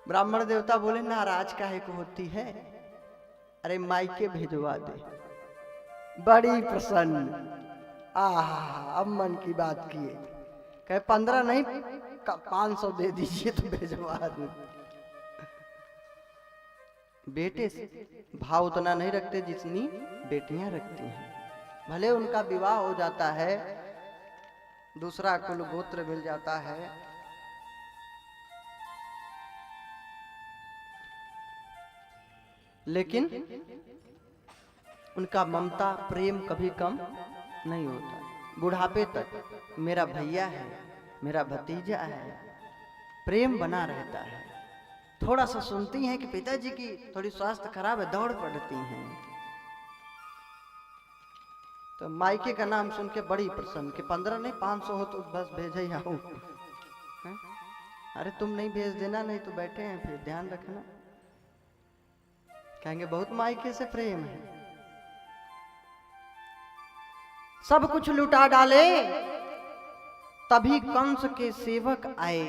ब्राह्मण देवता बोले नाराज काहे को होती है, अरे मायके भेजवा दे। बड़ी प्रसन्न, आह अब मन की बात किए। कहे 15 नहीं 500 दे दीजिए तो भेजवा दूं। बेटे भाव उतना नहीं रखते जितनी बेटियां रखती हैं। भले उनका विवाह हो जाता है, दूसरा कुल गोत्र मिल जाता है, लेकिन उनका ममता प्रेम कभी कम नहीं होता। बुढ़ापे तक मेरा भैया है, मेरा भतीजा है, प्रेम बना रहता है। थोड़ा सा सुनती हैं कि पिताजी की थोड़ी स्वास्थ्य खराब है, दौड़ पड़ती हैं, तो मायके का नाम सुन के बड़ी प्रसन्न कि 15 नहीं 500 हो तो बस भेज ही आऊं। अरे तुम नहीं भेज देना, नहीं तो बैठे हैं फिर ध्यान रखना। कहेंगे बहुत मायके से प्रेम है। सब कुछ लुटा डाले तभी कंस के सेवक आए,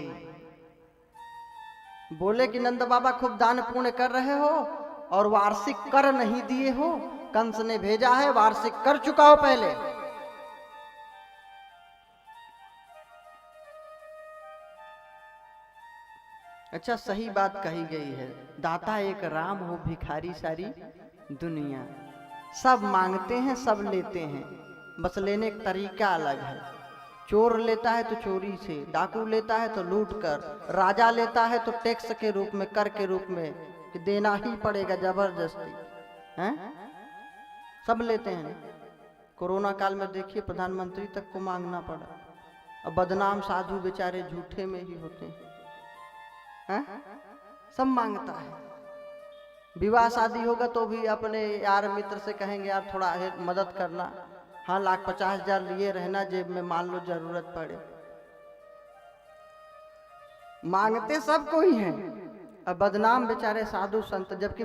बोले कि नंद बाबा खूब दान पुण्य कर रहे हो और वार्षिक कर नहीं दिए हो। कंस ने भेजा है, वार्षिक कर चुकाओ पहले। अच्छा सही बात कही गई है, दाता एक राम हो भिखारी सारी दुनिया। सब मांगते हैं सब लेते हैं, बस लेने का तरीका अलग है। चोर लेता है तो चोरी से, डाकू लेता है तो लूट कर, राजा लेता है तो टैक्स के रूप में, कर के रूप में कि देना ही पड़ेगा जबरदस्ती, हैं? सब लेते हैं। कोरोना काल में देखिए प्रधानमंत्री तक को मांगना पड़ा। अब बदनाम साधु बेचारे झूठे में ही होते हैं, सब मांगता है। विवाह शादी होगा तो भी अपने यार मित्र से कहेंगे यार थोड़ा मदद करना, हाँ 1,50,000 लिए रहना जेब में, मान लो जरूरत पड़े। मांगते सब कोई हैं, अब बदनाम बेचारे साधु संत जबकि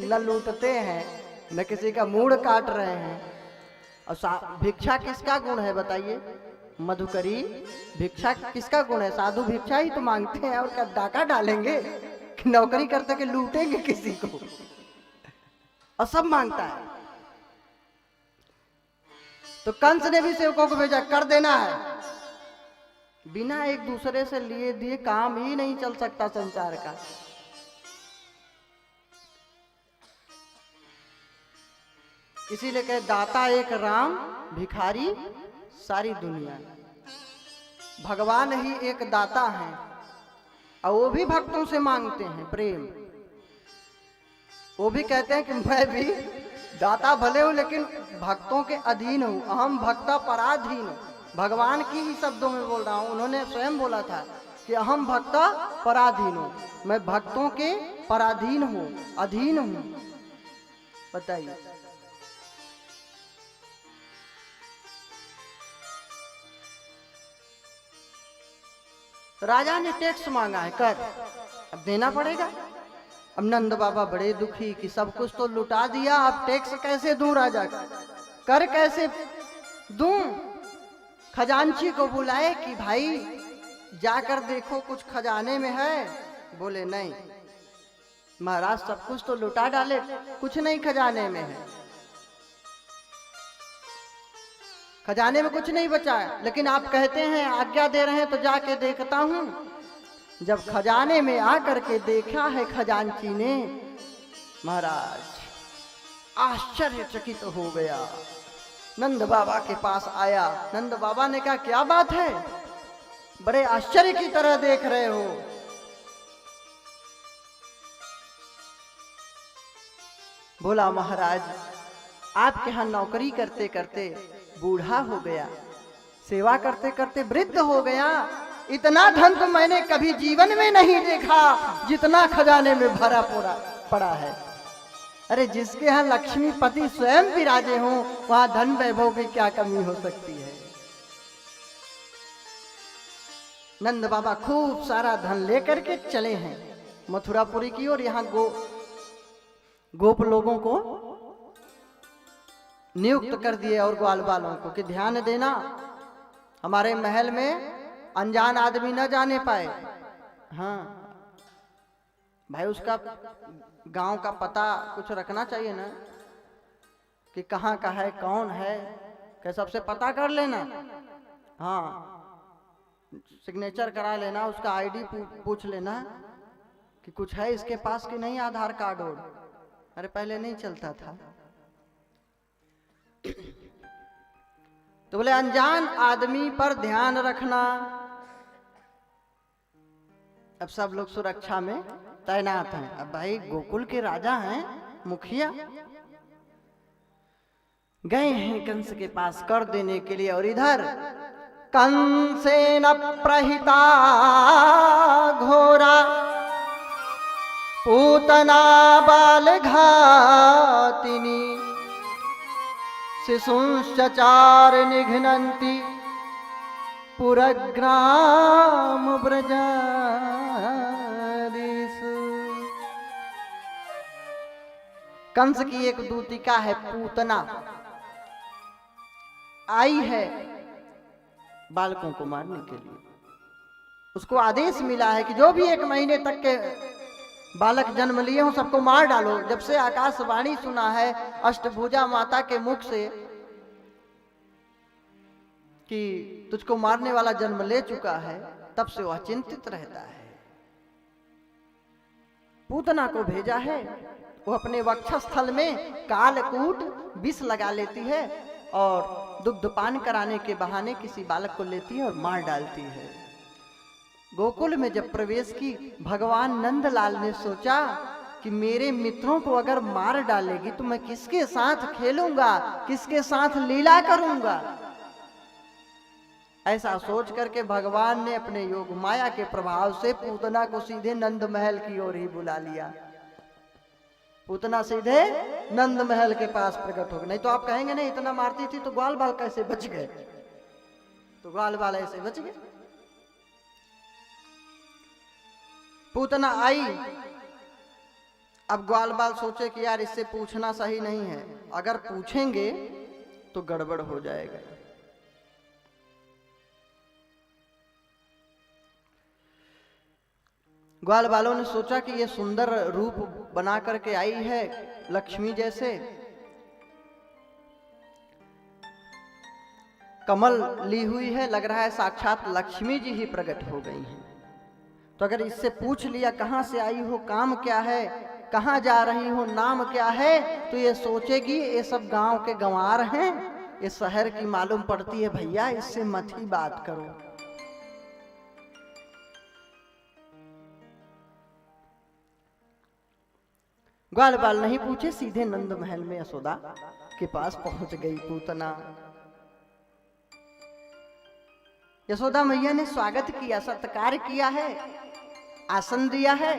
न लूटते हैं न किसी का मूड काट रहे हैं। और भिक्षा किसका गुण है बताइए? मधुकरी भिक्षा किसका गुण है? साधु भिक्षा ही तो मांगते हैं, और क्या डाका डालेंगे कि नौकरी करते कि लूटेंगे किसी को? और सब मांगता है। तो कंस ने भी सेवकों को भेजा, कर देना है। बिना एक दूसरे से लिए दिए काम ही नहीं चल सकता संसार का। इसीलिए कहे दाता एक राम भिखारी सारी दुनिया। भगवान ही एक दाता है और वो भी भक्तों से मांगते हैं प्रेम। वो भी कहते हैं कि मैं भी दाता भले हूं लेकिन भक्तों के अधीन हूं, अहम भक्ता पराधीन हूं। भगवान की ही शब्दों में बोल रहा हूं, उन्होंने स्वयं बोला था कि अहम भक्ता पराधीन हूं, मैं भक्तों के पराधीन हूं, अधीन हूं। बताइए राजा ने टैक्स मांगा है, कर अब देना पड़ेगा। अब नंद बाबा बड़े दुखी कि सब कुछ तो लुटा दिया, अब टैक्स कैसे दूं राजा का, कर कैसे दूं। खजांची को बुलाए कि भाई जाकर देखो कुछ खजाने में है। बोले नहीं महाराज सब कुछ तो लुटा डाले, कुछ नहीं खजाने में है, खजाने में कुछ नहीं बचा है। लेकिन आप कहते हैं आज्ञा दे रहे हैं तो जाके देखता हूं। जब खजाने में आकर के देखा है खजांची ने, महाराज आश्चर्यचकित हो गया। नंद बाबा के पास आया, नंद बाबा ने कहा क्या बात है, बड़े आश्चर्य की तरह देख रहे हो। बोला महाराज आपके यहां नौकरी करते करते बूढ़ा हो गया, सेवा करते करते वृद्ध हो गया, इतना धन तो मैंने कभी जीवन में नहीं देखा जितना खजाने में भरा पड़ा है। अरे जिसके यहाँ लक्ष्मीपति स्वयं विराजे हों वहां धन वैभव की क्या कमी हो सकती है। नंद बाबा खूब सारा धन लेकर के चले हैं मथुरापुरी की ओर। यहाँ गोप लोगों को नियुक्त कर दिए और ग्वाल वालों को कि ध्यान देना हमारे महल में अनजान आदमी न जाने पाए। हाँ भाई उसका गांव का पता कुछ रखना चाहिए ना, कि कहाँ का है, कौन है, क्या सबसे पता कर लेना। हाँ, सिग्नेचर करा लेना, उसका आईडी पूछ लेना कि कुछ है इसके पास कि नहीं, आधार कार्ड और। अरे पहले नहीं चलता था। तो बोले अनजान आदमी पर ध्यान रखना। अब सब लोग सुरक्षा में तैनात हैं। अब भाई गोकुल के राजा हैं, मुखिया गए हैं कंस के पास कर देने के लिए। और इधर कंसेन प्रहिता घोरा पूतना बाल घातिनी शिशुंश्चार निघ्नन्ति पुरग्राम ब्रजादिषु। कंस की एक दूतिका है पूतना, आई है बालकों को मारने के लिए। उसको आदेश मिला है कि जो भी 1 महीने तक के बालक जन्म लिए हों सबको मार डालो। जब से आकाशवाणी सुना है अष्टभुजा माता के मुख से कि तुझको मारने वाला जन्म ले चुका है, तब से वह चिंतित रहता है। पूतना को भेजा है, वो अपने वक्षस्थल में कालकूट विष लगा लेती है और दुग्धपान कराने के बहाने किसी बालक को लेती है और मार डालती है। गोकुल में जब प्रवेश की, भगवान नंदलाल ने सोचा कि मेरे मित्रों को अगर मार डालेगी तो मैं किसके साथ खेलूंगा, किसके साथ लीला करूंगा। ऐसा सोच करके भगवान ने अपने योग माया के प्रभाव से पूतना को सीधे नंद महल की ओर ही बुला लिया। पूतना सीधे नंद महल के पास प्रकट हो गई। नहीं तो आप कहेंगे नहीं, इतना मारती थी तो ग्वाल बाल कैसे बच गए? तो ग्वाल बाल ऐसे बच गए। पूतना आई। अब ग्वाल बाल सोचे कि यार इससे पूछना सही नहीं है, अगर पूछेंगे तो गड़बड़ हो जाएगा। ग्वाल बालों ने सोचा कि ये सुंदर रूप बना करके आई है लक्ष्मी जैसे, कमल ली हुई है, लग रहा है साक्षात लक्ष्मी जी ही प्रकट हो गई हैं। तो अगर इससे पूछ लिया कहाँ से आई हो, काम क्या है, कहाँ जा रही हो, नाम क्या है, तो ये सोचेगी ये सब गांव के गंवार हैं, ये शहर की मालूम पड़ती है, भैया इससे मत ही बात करो। ग्वाल बाल नहीं पूछे, सीधे नंद महल में यशोदा के पास पहुंच गई पूतना। यशोदा मैया ने स्वागत किया, सत्कार किया है, आसन दिया है।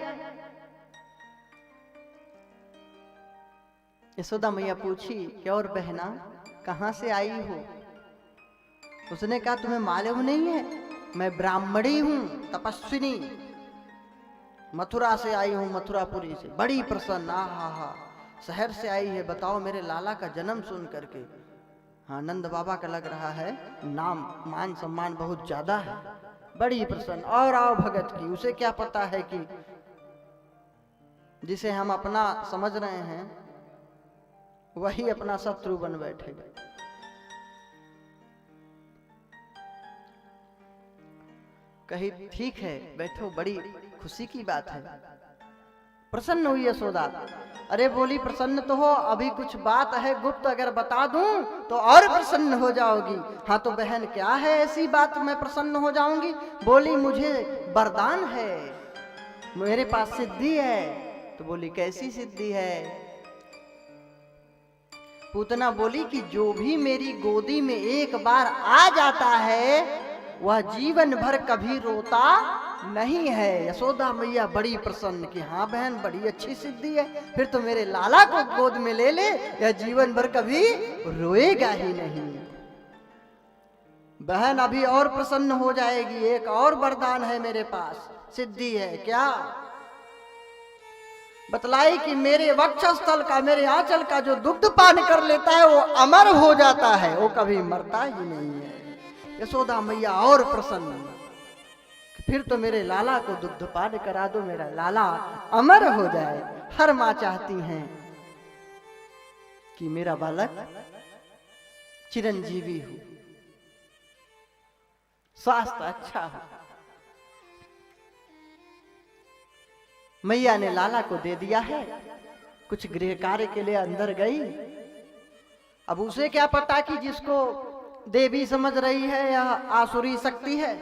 यशोदा मैया पूछी कि और बहना कहां से आई हो? उसने कहा तुम्हें मालूम नहीं है, मैं ब्राह्मणी हूं, तपस्विनी, मथुरा से आई हूं, मथुरापुरी से, बड़ी प्रसन्न, हा शहर से आई है, बताओ मेरे लाला का जन्म सुन करके। हाँ, नंद बाबा का लग रहा है नाम मान सम्मान बहुत ज्यादा है, बड़ी प्रसन्न। और आओ भगत की, उसे क्या पता है कि जिसे हम अपना समझ रहे हैं वही अपना शत्रु बन बैठेगा। कही ठीक है बैठो, बड़ी खुशी की बात है। प्रसन्न हुई यशोदा। अरे बोली प्रसन्न तो हो, अभी कुछ बात है गुप्त, अगर बता दूं तो और प्रसन्न हो जाओगी। हाँ तो बहन क्या है ऐसी बात मैं प्रसन्न हो जाऊंगी? बोली मुझे वरदान है, मेरे पास सिद्धि है। तो बोली कैसी सिद्धि है? पूतना बोली कि जो भी मेरी गोदी में एक बार आ जाता है वह जीवन भर कभी रोता नहीं है। यशोदा मैया बड़ी प्रसन्न कि हाँ बहन बड़ी अच्छी सिद्धि है, फिर तो मेरे लाला को गोद में ले ले, यह जीवन भर कभी रोएगा ही नहीं। बहन अभी और प्रसन्न हो जाएगी, एक और वरदान है मेरे पास, सिद्धि है। क्या? बतलाई कि मेरे वक्षस्थल का, मेरे आंचल का जो दुग्ध पान कर लेता है वो अमर हो जाता है, वो कभी मरता ही नहीं है। यशोदा मैया और प्रसन्न, फिर तो मेरे लाला को दुग्धपान करा दो, मेरा लाला अमर हो जाए। हर माँ चाहती हैं कि मेरा बालक चिरंजीवी हो, स्वास्थ्य अच्छा हो। मैया ने लाला को दे दिया है, कुछ गृह कार्य के लिए अंदर गई। अब उसे क्या पता कि जिसको देवी समझ रही है या आसुरी शक्ति है।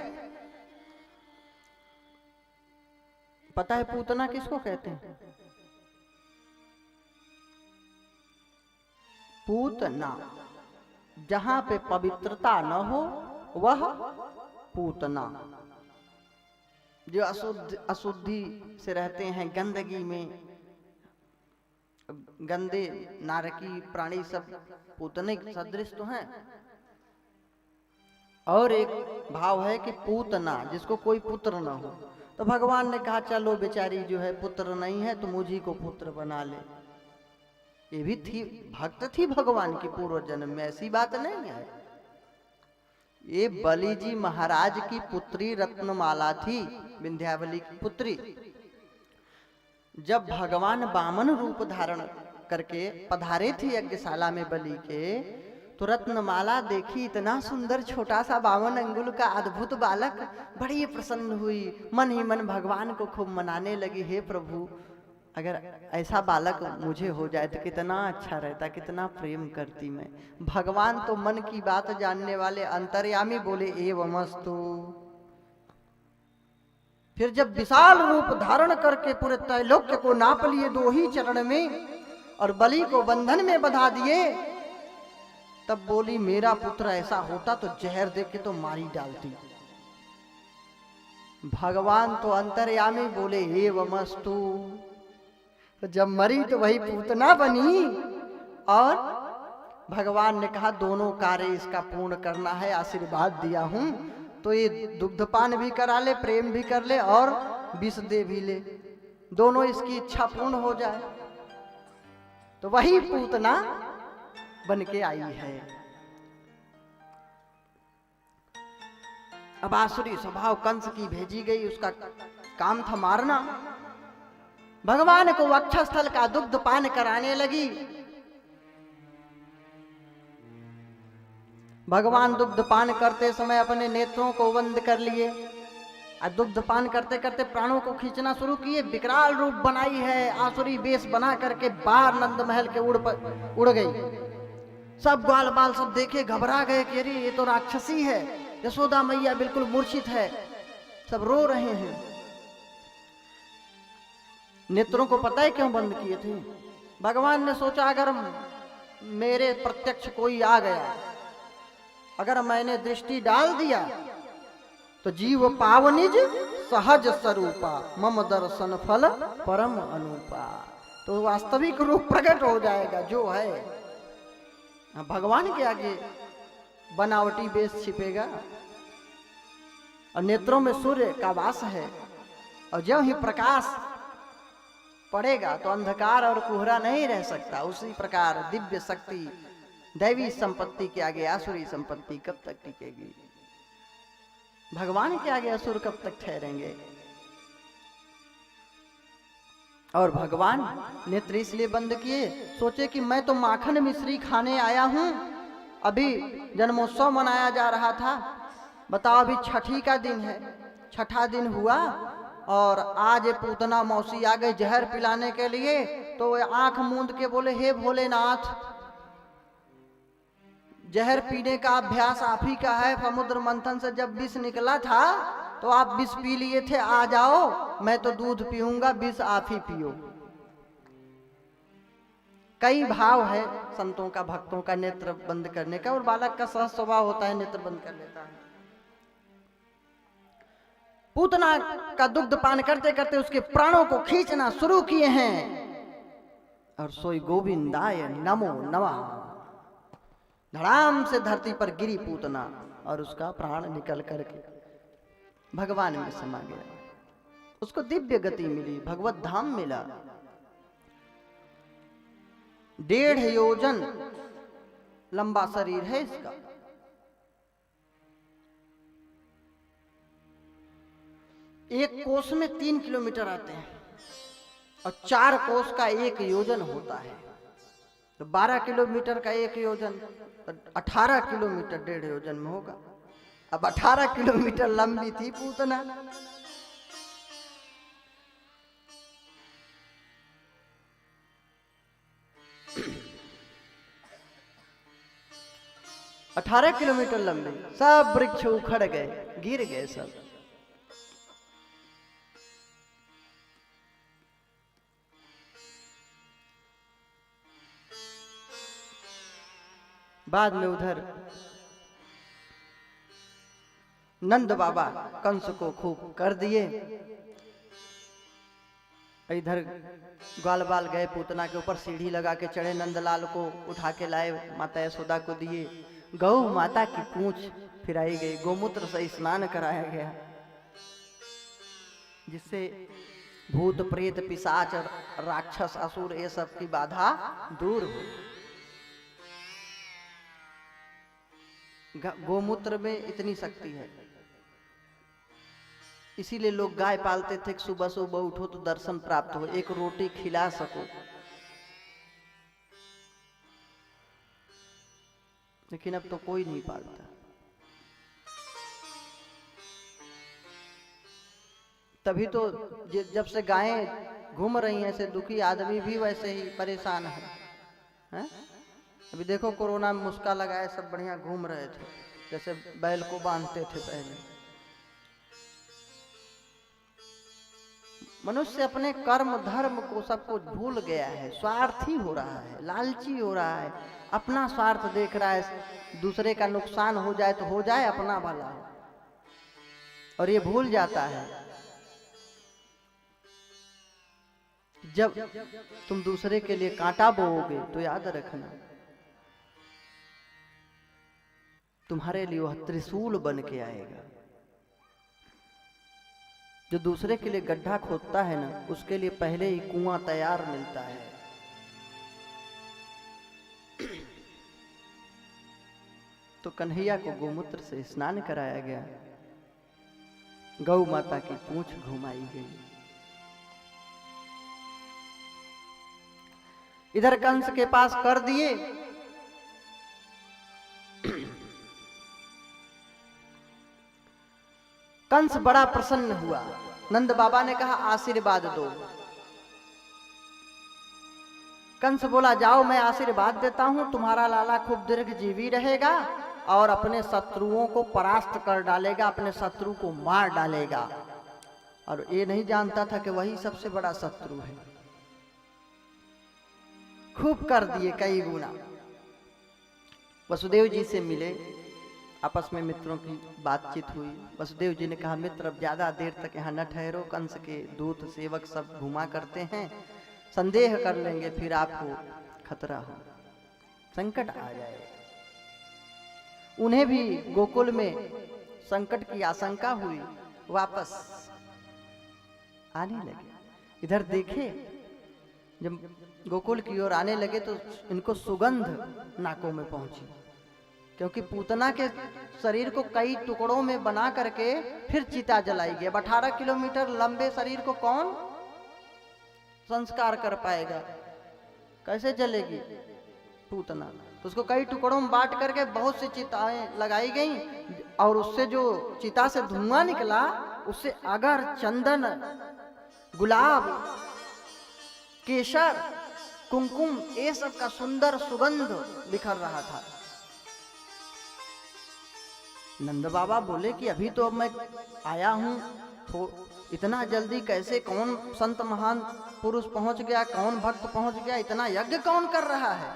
पता है पूतना किसको कहते हैं? पूतना, जहां पे पवित्रता न हो वह पूतना। जो अशुद्धि से रहते हैं, गंदगी में, गंदे नारकी प्राणी सब पूतने सदृश तो हैं। और एक भाव है कि पूतना, जिसको कोई पुत्र न हो। तो भगवान ने कहा चलो बेचारी जो है पुत्र नहीं है तो मुझी को पुत्र बना ले। ये भी थी, भक्त थी भगवान की पूर्व जन्म में, ऐसी बात नहीं है। ये बलि जी महाराज की पुत्री रत्नमाला थी, विंध्यावली की पुत्री। जब भगवान वामन रूप धारण करके पधारे थे यज्ञशाला में बलि के, तो रत्नमाला देखी, इतना सुंदर छोटा सा 52 अंगुल का अद्भुत बालक। बड़ी प्रसन्न हुई, मन ही मन भगवान को खूब मनाने लगी, हे प्रभु अगर ऐसा बालक मुझे हो जाए तो कितना अच्छा रहता, कितना प्रेम करती मैं। भगवान तो मन की बात जानने वाले अंतर्यामी बोले एवमस्तु। फिर जब विशाल रूप धारण करके पूरे त्रैलोक्य को नाप लिए 2 ही चरण में और बलि को बंधन में बंधा दिए, तब बोली मेरा पुत्र ऐसा होता तो जहर दे के तो मारी डालती। भगवान तो अंतर्यामी बोले एवमस्तु। तो जब मरी तो वही पूतना बनी और भगवान ने कहा दोनों कार्य इसका पूर्ण करना है, आशीर्वाद दिया हूं तो ये दुग्धपान भी करा ले, प्रेम भी कर ले और विष दे भी ले, दोनों इसकी इच्छा पूर्ण हो जाए। तो वही पूतना बन के आई है। अब आसुरी स्वभाव कंस की भेजी गई, उसका काम था मारना। भगवान को वक्षस्थल का दुग्ध पान कराने लगी। भगवान दुग्ध पान करते समय अपने नेत्रों को बंद कर लिए और दुग्ध पान करते करते प्राणों को खींचना शुरू किए। विकराल रूप बनाई है, आसुरी वेश बना करके बाहर नंद महल के उड़ गई। सब ग्वाल बाल सब देखे, घबरा गए कि अरे ये तो राक्षसी है। यशोदा मैया बिल्कुल मूर्छित है, सब रो रहे हैं। नेत्रों को पता है क्यों बंद किए थे? भगवान ने सोचा अगर मेरे प्रत्यक्ष कोई आ गया, अगर मैंने दृष्टि डाल दिया तो जीव पावनिज सहज स्वरूपा मम दर्शन फल परम अनुपा। तो वास्तविक रूप प्रकट हो जाएगा जो है। भगवान के आगे बनावटी वेश छिपेगा और नेत्रों में सूर्य का वास है, और जब ही प्रकाश पड़ेगा तो अंधकार और कोहरा नहीं रह सकता। उसी प्रकार दिव्य शक्ति दैवी संपत्ति के आगे आसुरी संपत्ति कब तक टिकेगी? भगवान के आगे असुर कब तक ठहरेंगे? और भगवान नेत्र इसलिए बंद किए, सोचे कि मैं तो माखन मिश्री खाने आया हूं, अभी जन्मोत्सव मनाया जा रहा था। बताओ अभी छठी का दिन है, छठा दिन हुआ और आज पूतना मौसी आ गई जहर पिलाने के लिए। तो वे आंख मूंद के बोले हे भोलेनाथ, जहर पीने का अभ्यास आप ही का है। समुद्र मंथन से जब विष निकला था तो आप विष पी लिए थे, आ जाओ मैं तो दूध पीऊंगा, विष आप ही पियो। कई भाव है संतों का, भक्तों का नेत्र बंद करने का, और बालक का सहज स्वभाव होता है नेत्र बंद कर लेता है। पूतना का दुग्ध पान करते करते उसके प्राणों को खींचना शुरू किए हैं और सोई गोविंदाय नमो नमः। धड़ाम से धरती पर गिरी पूतना और उसका प्राण निकल करके भगवान में समा गया। उसको दिव्य गति मिली, भगवत धाम मिला। 1.5 योजन लंबा शरीर है इसका। एक कोस में 3 किलोमीटर आते हैं और 4 कोस का 1 योजन होता है, तो 12 किलोमीटर का 1 योजन 18 किलोमीटर 1.5 योजन में होगा। अब 18 किलोमीटर लंबी थी पूतना। अठारह किलोमीटर लंबे, सब वृक्ष उखड़ गए, गिर गए सब। बाद में उधर नंद बाबा कंस को खूब कर दिए। इधर ग्वाल बाल गए पूतना के ऊपर, सीढ़ी लगा के चढ़े, नंदलाल को उठा के लाए, माता यशोदा को दिए। गौ माता की पूंछ फिराई गई, गोमूत्र से स्नान कराया गया, जिससे भूत प्रेत पिशाच राक्षस असुर ये सब की बाधा दूर हो। गोमूत्र में इतनी शक्ति है, इसीलिए लोग गाय पालते थे कि सुबह सुबह उठो तो दर्शन प्राप्त हो, एक रोटी खिला सको। लेकिन अब तो कोई नहीं पालता। तभी तो जब से गायें घूम रही हैं, ऐसे दुखी आदमी भी वैसे ही परेशान है? अभी देखो कोरोना में मुस्का लगाए सब बढ़िया घूम रहे थे, जैसे बैल को बांधते थे पहले। मनुष्य अपने कर्म धर्म को सब कुछ भूल गया है, स्वार्थी हो रहा है, लालची हो रहा है, अपना स्वार्थ देख रहा है। दूसरे का नुकसान हो जाए तो हो जाए, अपना भला हो, और ये भूल जाता है जब तुम दूसरे के लिए कांटा बोओगे तो याद रखना तुम्हारे लिए वह त्रिशूल बन के आएगा। जो दूसरे के लिए गड्ढा खोदता है ना, उसके लिए पहले ही कुआं तैयार मिलता है। तो कन्हैया को गोमूत्र से स्नान कराया गया, गौ माता की पूंछ घुमाई गई। इधर कंस के पास कर दिए। कंस बड़ा प्रसन्न हुआ। नंद बाबा ने कहा आशीर्वाद दो। कंस बोला जाओ मैं आशीर्वाद देता हूं, तुम्हारा लाला खूब दीर्घजीवी रहेगा और अपने शत्रुओं को परास्त कर डालेगा, अपने शत्रु को मार डालेगा। और ये नहीं जानता था कि वही सबसे बड़ा शत्रु है। खूब कर दिए कई गुना। वसुदेव जी से मिले, आपस में मित्रों की बातचीत हुई। वसुदेव जी ने कहा मित्र अब ज्यादा देर तक यहाँ न ठहरो, कंस के दूत सेवक सब घुमा करते हैं, संदेह कर लेंगे, फिर आपको खतरा हो, संकट आ जाए। उन्हें भी गोकुल में संकट की आशंका हुई, वापस आने लगे। इधर देखे जब गोकुल की ओर आने लगे तो इनको सुगंध नाकों में पहुंची, क्योंकि पूतना के शरीर को कई टुकड़ों में बना करके फिर चिता जलाई गई। 18 किलोमीटर लंबे शरीर को कौन संस्कार कर पाएगा, कैसे जलेगी पूतना? तो उसको कई टुकड़ों में बांट करके बहुत सी चिताएं लगाई गई, और उससे जो चिता से धुआं निकला, उससे अगर, चंदन, गुलाब, केसर, कुमकुम, ये सब का सुंदर सुगंध बिखर रहा था। नंद बाबा बोले कि अभी तो अब मैं आया हूं, तो इतना जल्दी कैसे, कौन संत महान पुरुष पहुंच गया, कौन भक्त पहुंच गया, इतना यज्ञ कौन कर रहा है?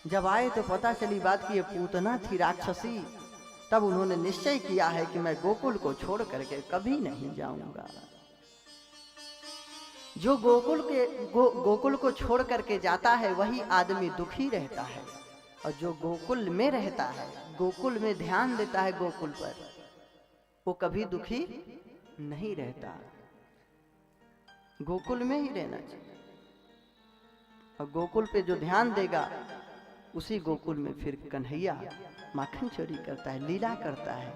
जब आए तो पता चली बात कि ये पूतना थी राक्षसी। तब उन्होंने निश्चय किया है कि मैं गोकुल को छोड़ करके कभी नहीं जाऊंगा। जो गोकुल को छोड़ करके जाता है वही आदमी दुखी रहता है, और जो गोकुल में रहता है, गोकुल में ध्यान देता है गोकुल पर, वो कभी दुखी नहीं रहता। गोकुल में ही रहना चाहिए, और गोकुल पे जो ध्यान देगा उसी गोकुल में फिर कन्हैया माखन चोरी करता है, लीला करता है,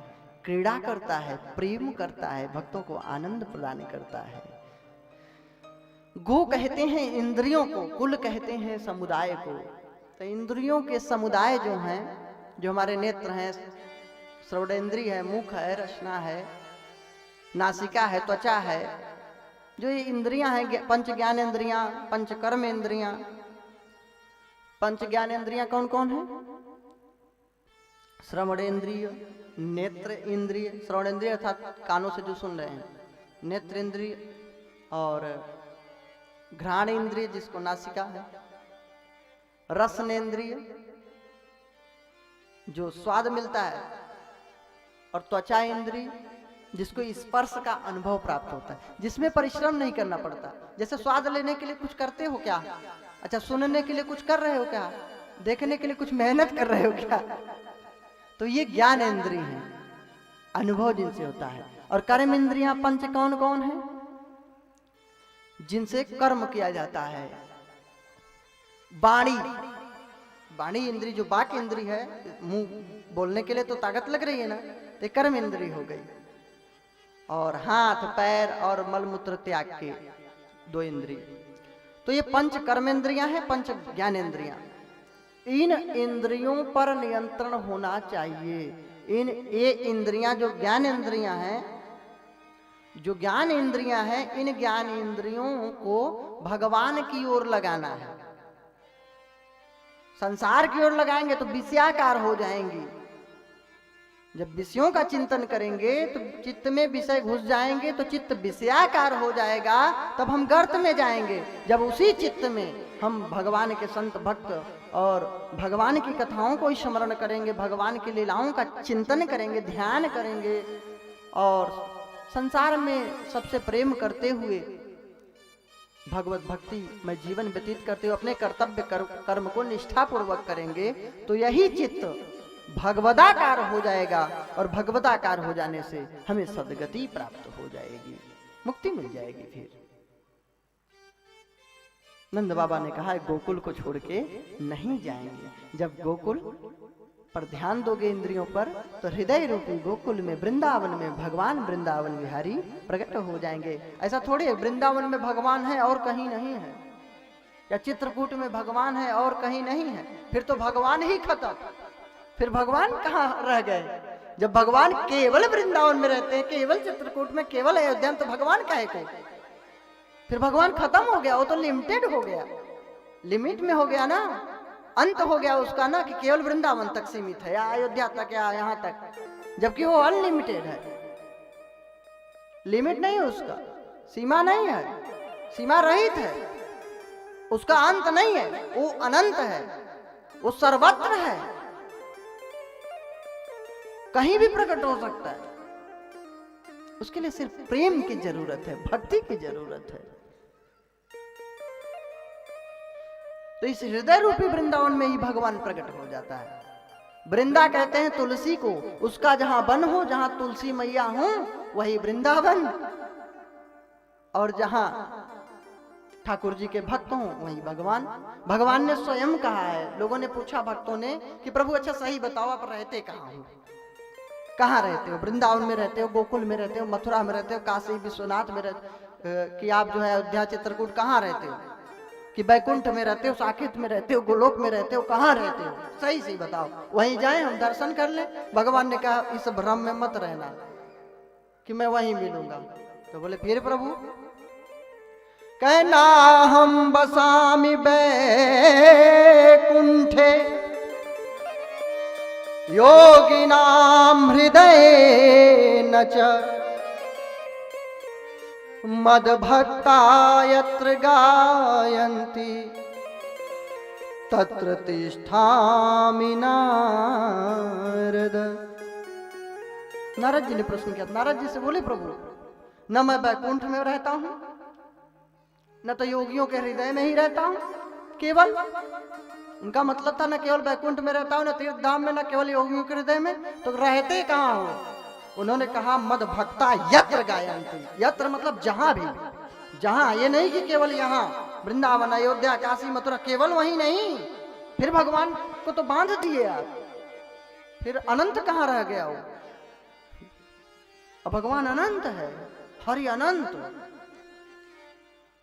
क्रीड़ा करता है, प्रेम करता है, भक्तों को आनंद प्रदान करता है। गो कहते हैं इंद्रियों को, कुल कहते हैं समुदाय को। तो इंद्रियों के समुदाय जो हैं, जो हमारे नेत्र हैं, श्रवणेन्द्रिय है, मुख है, रसना है, नासिका है, त्वचा है, जो ये इंद्रियां हैं, पंच ज्ञानेंद्रियां, पंच कर्म इंद्रियां। पंच ज्ञानेंद्रियां कौन कौन है? श्रवणेन्द्रिय, नेत्र इंद्रिय, श्रवणेन्द्रिय अर्थात कानों से जो सुन रहे हैं, नेत्र इंद्रिय, और घ्राण इंद्रिय जिसको नासिका है, रसनेन्द्रिय जो स्वाद मिलता है, और त्वचा इंद्रिय जिसको स्पर्श का अनुभव प्राप्त होता है, जिसमें परिश्रम नहीं करना पड़ता। जैसे स्वाद लेने के लिए कुछ करते हो क्या? अच्छा, सुनने के लिए कुछ कर रहे हो क्या? देखने के लिए कुछ मेहनत कर रहे हो क्या? तो ये ज्ञान इंद्रिय है, अनुभव जिनसे होता है। और कर्म इंद्रियां पंच कौन कौन है? जिनसे कर्म किया जाता है। वाणी, वाणी इंद्रिय जो बाक इंद्रिय है, मुंह बोलने के लिए तो ताकत लग रही है ना, तो कर्म इंद्रिय हो गई। और हाथ पैर और मलमूत्र त्याग के 2 इंद्रिय। तो ये पंच कर्मेंद्रियां हैं, पंच ज्ञानेंद्रियां। इन इंद्रियों पर नियंत्रण होना चाहिए। ये इंद्रियां जो ज्ञान इंद्रियां हैं, जो ज्ञान इंद्रियां हैं, इन ज्ञान इंद्रियों को भगवान की ओर लगाना है। संसार की ओर लगाएंगे तो विषयाकार हो जाएंगी। जब विषयों का चिंतन करेंगे तो चित्त में विषय घुस जाएंगे, तो चित्त विषयाकार हो जाएगा, तब हम गर्त में जाएंगे। जब उसी चित्त में हम भगवान के संत भक्त और भगवान की कथाओं को स्मरण करेंगे, भगवान की लीलाओं का चिंतन करेंगे, ध्यान करेंगे, और संसार में सबसे प्रेम करते हुए भगवत भक्ति में जीवन व्यतीत करते हुए अपने कर्तव्य कर्म को निष्ठापूर्वक करेंगे, तो यही चित्त भगवदाकार हो जाएगा। और भगवदाकार हो जाने से हमें सद्गति प्राप्त हो जाएगी, मुक्ति मिल जाएगी। फिर नंद बाबा ने कहा गोकुल को छोड़ के नहीं जाएंगे। जब गोकुल पर ध्यान दोगे इंद्रियों पर, तो हृदय रूपी गोकुल में, वृंदावन में भगवान वृंदावन विहारी प्रकट हो जाएंगे। ऐसा थोड़ी है वृंदावन में भगवान है और कहीं नहीं है, या चित्रकूट में भगवान है और कहीं नहीं है, फिर तो भगवान ही खत्म। फिर भगवान कहाँ रह गए? जब भगवान केवल वृंदावन में रहते हैं, केवल चित्रकूट में, केवल अयोध्या में, तो भगवान काहे को? फिर भगवान खत्म हो गया, वो तो लिमिटेड हो गया, लिमिट में हो गया ना, अंत हो गया उसका ना, कि केवल वृंदावन तक सीमित है, या अयोध्या तक, या यहां तक, जबकि वो अनलिमिटेड है। लिमिट नहीं है उसका, सीमा नहीं है, सीमा रहित है, उसका अंत नहीं है, वो अनंत है, वो सर्वत्र है, कहीं भी प्रकट हो सकता है। उसके लिए सिर्फ प्रेम की जरूरत है, भक्ति की जरूरत है। तो इस हृदय रूपी वृंदावन में ही भगवान प्रकट हो जाता है। वृंदा कहते हैं तुलसी को, उसका जहां वन हो, जहां तुलसी मैया हो, वही वृंदावन। और जहां ठाकुर जी के भक्त हों, वही भगवान। भगवान ने स्वयं कहा है, लोगों ने पूछा भक्तों ने कि प्रभु अच्छा सही बताओ, आप रहते कहाँ हो? कहाँ रहते हो? वृंदावन में रहते हो, गोकुल में रहते हो, मथुरा में रहते हो, काशी विश्वनाथ में रहते, कि आप जो है अयोध्या चित्रकूट कहाँ रहते हो? कि बैकुंठ में रहते हो, साकेत में रहते हो, गोलोक में रहते हो, कहाँ रहते हो? सही सही बताओ, वहीं जाएं हम दर्शन कर लें। भगवान ने कहा इस भ्रम में मत रहना कि मैं वहीं मिलूंगा। तो बोले फिर प्रभु? कहना हम बसामि बैकुंठे योगिनाम हृदय न च मद्भक्ता यत्र गायन्ति तत्र तिष्ठामि नारद। नारद जी ने प्रश्न किया। नारद जी से बोले प्रभु, न मैं बैकुंठ में रहता हूं, न तो योगियों के हृदय में ही रहता हूं केवल। उनका मतलब था न केवल बैकुंठ में रहता हूं, न तीर्थ धाम में, न केवल योगियों के हृदय में, तो रहते कहाँ हो? उन्होंने कहा मद भक्ता यत्र गायन्ति। यत्र मतलब जहां भी, जहां, ये नहीं कि केवल यहाँ वृंदावन, अयोध्या, काशी, मथुरा, केवल वही नहीं। फिर भगवान को तो बांध दिए आप, फिर अनंत कहाँ रह गया वो? और भगवान अनंत है, हरि अनंत।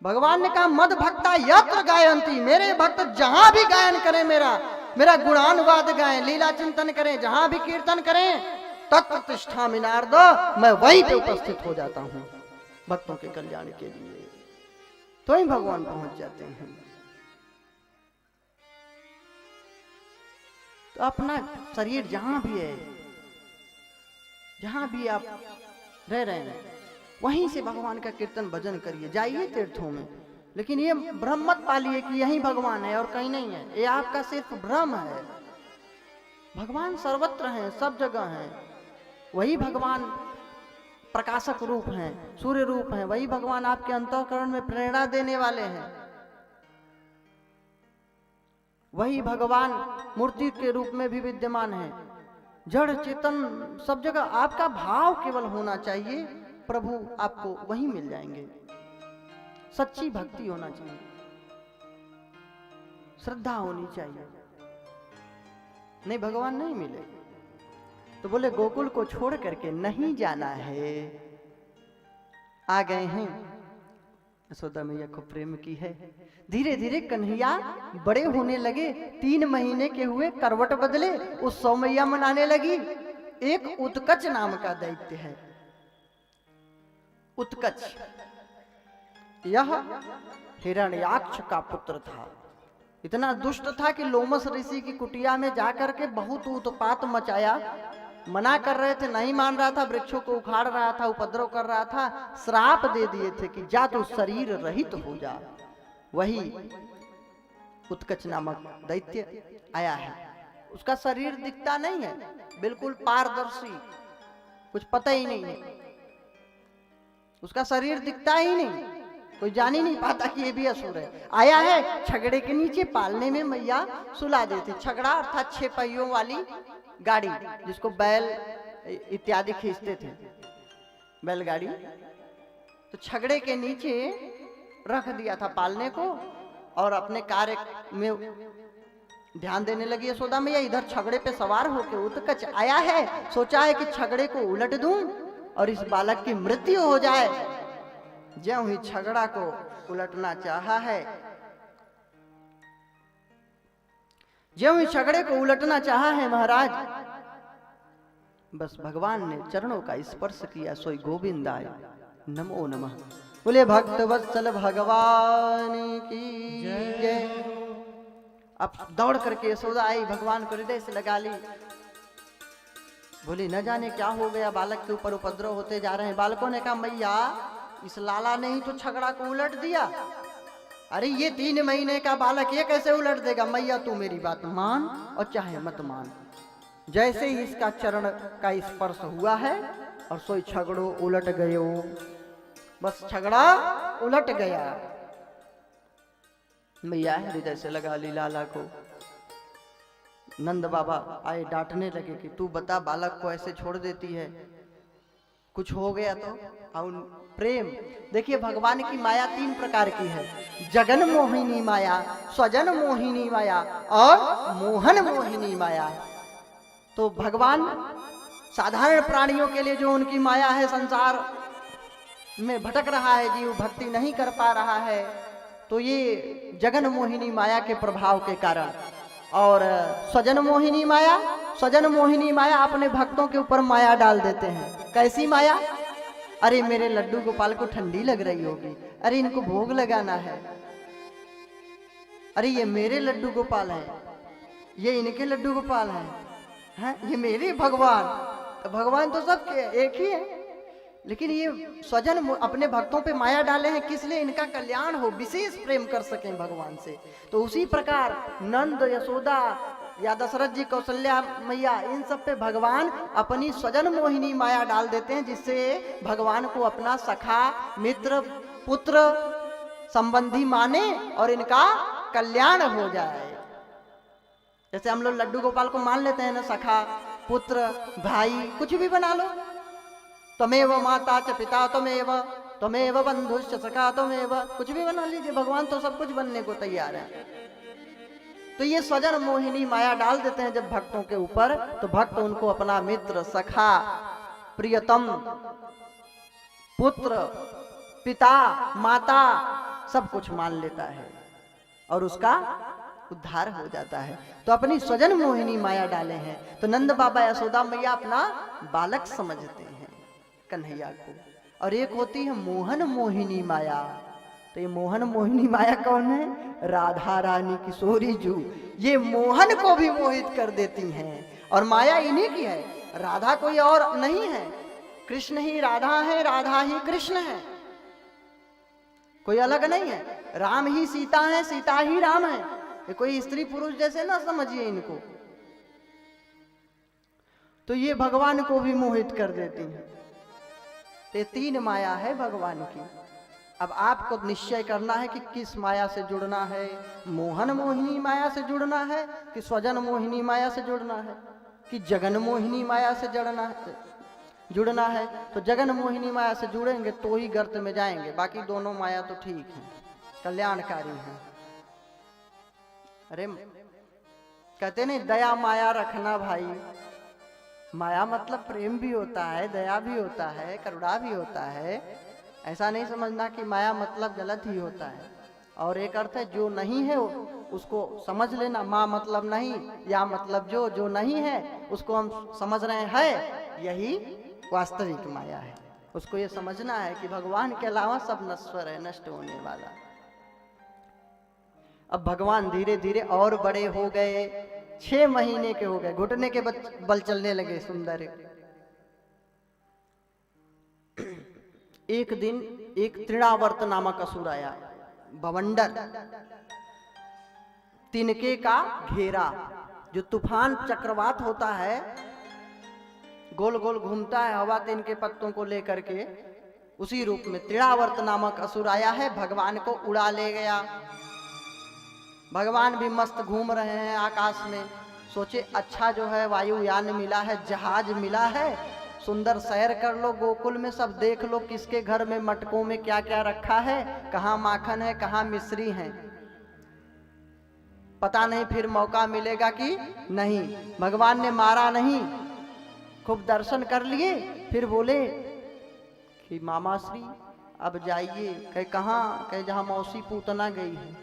भगवान ने कहा मद भक्ता यत्र गायंती, मेरे भक्त जहां भी गायन करें, मेरा गुणानुवाद गाएं, लीला चिंतन करें, जहां भी कीर्तन करें, तत्र तिष्ठामि नारद, मैं वहीं पे उपस्थित हो जाता हूं भक्तों के कल्याण के लिए। तो ही भगवान पहुंच जाते हैं। तो अपना शरीर जहां भी है, जहां भी आप रह रहे हैं, वहीं से भगवान का कीर्तन भजन करिए। जाइए तीर्थों में, लेकिन ये भ्रम मत पालिए कि यही भगवान है और कहीं नहीं है। ये आपका सिर्फ भ्रम है। भगवान सर्वत्र हैं, सब जगह हैं। वही भगवान प्रकाशक रूप हैं, सूर्य रूप हैं। वही भगवान आपके अंतःकरण में प्रेरणा देने वाले हैं। वही भगवान मूर्ति के रूप में भी विद्यमान है। जड़ चेतन सब जगह आपका भाव केवल होना चाहिए, प्रभु आपको वहीं मिल जाएंगे। सच्ची भक्ति होना चाहिए, श्रद्धा होनी चाहिए, नहीं भगवान नहीं मिले। तो बोले गोकुल को छोड़ करके नहीं जाना है। आ गए हैं, यशोदा मैया को प्रेम की है। धीरे धीरे कन्हैया बड़े होने लगे। 3 महीने के हुए, करवट बदले, उत्सव मैया मनाने लगी। एक उत्कच नाम का दैत्य है, उत्कच। यह हिरण्याक्ष का पुत्र था। इतना दुष्ट था कि लोमस ऋषि की कुटिया में जाकर के बहुत उत्पात मचाया। मना कर रहे थे, नहीं मान रहा था, वृक्षों को उखाड़ रहा था, उपद्रव कर रहा था। श्राप दे दिए थे कि जा तो शरीर रहित हो जा। वही उत्कच नामक दैत्य आया है। उसका शरीर दिखता नहीं है, बिल्कुल पारदर्शी, कुछ पता ही नहीं है। उसका शरीर दिखता ही नहीं, कोई जान ही नहीं पाता कि ये भी असुर है। आया है छगड़े के नीचे, पालने में मैया सुला देती। छगड़ा अर्थात 6 पहियों वाली गाड़ी, जिसको बैल इत्यादि खींचते थे, बैलगाड़ी। तो छगड़े के नीचे रख दिया था पालने को, और अपने कार्य में ध्यान देने लगी यशोदा मैया। इधर छगड़े पे सवार होकर उत्कच आया है। सोचा है कि छगड़े को उलट दूं और इस बालक की मृत्यु हो जाए। ज्यों ही छगड़ा को उलटना चाहा है, ज्यों ही छगड़े को उलटना चाहा है महाराज, बस भगवान ने चरणों का स्पर्श किया। सोई गोविंदाय नमो नमः। बोले भक्त वत्सल भगवान की जय। अब दौड़ करके यशोदा आई, भगवान को हृदय से लगा ली। बोली न जाने क्या हो गया, बालक के ऊपर उपद्रव होते जा रहे हैं। बालकों ने कहा मैया इस लाला ने ही तो छगड़ा को उलट दिया। अरे ये 3 महीने का बालक ये कैसे उलट देगा। मैया तू मेरी बात मान और चाहे मत मान। जैसे ही इसका चरण का स्पर्श हुआ है और सोई छगड़ो उलट गयो। बस छगड़ा उलट गया। मैया हृदय से लगा ली लाला को। नंद बाबा आए, डांटने लगे कि तू बता, बालक को ऐसे छोड़ देती है, कुछ हो गया तो। और प्रेम देखिए, भगवान की माया 3 प्रकार की है। जगन मोहिनी माया, स्वजन मोहिनी माया और मोहन मोहिनी माया। तो भगवान साधारण प्राणियों के लिए जो उनकी माया है, संसार में भटक रहा है जीव, भक्ति नहीं कर पा रहा है, तो ये जगन मोहिनी माया के प्रभाव के कारण। और स्वजन मोहिनी माया, स्वजन मोहिनी माया अपने भक्तों के ऊपर माया डाल देते हैं। कैसी माया? अरे मेरे लड्डू गोपाल को ठंडी लग रही होगी, अरे इनको भोग लगाना है, अरे ये मेरे लड्डू गोपाल हैं, ये इनके लड्डू गोपाल हैं, ये मेरे भगवान। तो भगवान तो सबके एक ही है, लेकिन ये स्वजन अपने भक्तों पे माया डाले हैं, किस लिए? इनका कल्याण हो, विशेष प्रेम कर सकें भगवान से। तो उसी प्रकार नंद, यशोदा या दशरथ जी, कौशल्या मैया, इन सब पे भगवान अपनी स्वजन मोहिनी माया डाल देते हैं, जिससे भगवान को अपना सखा, मित्र, पुत्र, संबंधी माने और इनका कल्याण हो जाए। जैसे हम लोग लड्डू गोपाल को मान लेते हैं ना, सखा, पुत्र, भाई, कुछ भी बना लो। त्वमेव माता च पिता त्वमेव बंधुश्च सखा त्वमेव, कुछ भी बना लीजिए, भगवान तो सब कुछ बनने को तैयार है। तो ये स्वजन मोहिनी माया डाल देते हैं जब भक्तों के ऊपर, तो भक्त उनको अपना मित्र, सखा, प्रियतम, पुत्र, पिता, माता सब कुछ मान लेता है और उसका उद्धार हो जाता है। तो अपनी स्वजन मोहिनी माया डाले हैं, तो नंद बाबा यशोदा मैया अपना बालक समझते हैं कन्हैया को। और एक होती है मोहन मोहिनी माया। तो ये मोहन मोहिनी माया कौन है? राधा रानी किशोरी जू। ये मोहन को भी मोहित कर देती हैं और माया इन्हीं की है। राधा कोई और नहीं है, कृष्ण ही राधा है, राधा ही कृष्ण है, कोई अलग नहीं है। राम ही सीता है, सीता ही राम है। ये कोई स्त्री पुरुष जैसे ना समझिए इनको। तो ये भगवान को भी मोहित कर देती हैं। तो ये तीन माया है भगवान की। अब आपको निश्चय करना है कि किस माया से जुड़ना है। मोहन मोहिनी माया से जुड़ना है कि स्वजन मोहिनी माया से जुड़ना है कि जगन मोहिनी माया से जुड़ना है। तो जगन मोहिनी माया से जुड़ेंगे तो ही गर्त में जाएंगे, बाकी दोनों माया तो ठीक है, कल्याणकारी हैं। अरे कहते नहीं दया माया रखना भाई। माया मतलब प्रेम भी होता है, दया भी होता है, करुणा भी होता है। ऐसा नहीं समझना कि माया मतलब गलत ही होता है। और एक अर्थ है जो नहीं है उसको समझ लेना। माँ मतलब नहीं, या मतलब जो नहीं है उसको हम समझ रहे हैं, यही वास्तविक माया है। उसको ये समझना है कि भगवान के अलावा सब नश्वर है, नष्ट होने वाला। अब भगवान धीरे धीरे और बड़े हो गए, 6 महीने के हो गए, घुटने के बल चलने लगे सुंदर। एक दिन एक तृणावर्त नामक असुर आया, बवंडर, तिनके का घेरा, जो तूफान चक्रवात होता है, गोल गोल घूमता है हवा तिनके पत्तों को लेकर के, उसी रूप में तृणावर्त नामक असुर आया है, भगवान को उड़ा ले गया। भगवान भी मस्त घूम रहे हैं आकाश में। सोचे अच्छा जो है वायुयान मिला है, जहाज मिला है, सुंदर सैर कर लो गोकुल में, सब देख लो किसके घर में मटकों में क्या क्या रखा है, कहाँ माखन है, कहाँ मिश्री है, पता नहीं फिर मौका मिलेगा कि नहीं। भगवान ने मारा नहीं, खूब दर्शन कर लिए। फिर बोले कि मामा श्री अब जाइए। कहे कहाँ? कहे जहाँ मौसी पूतना गई है।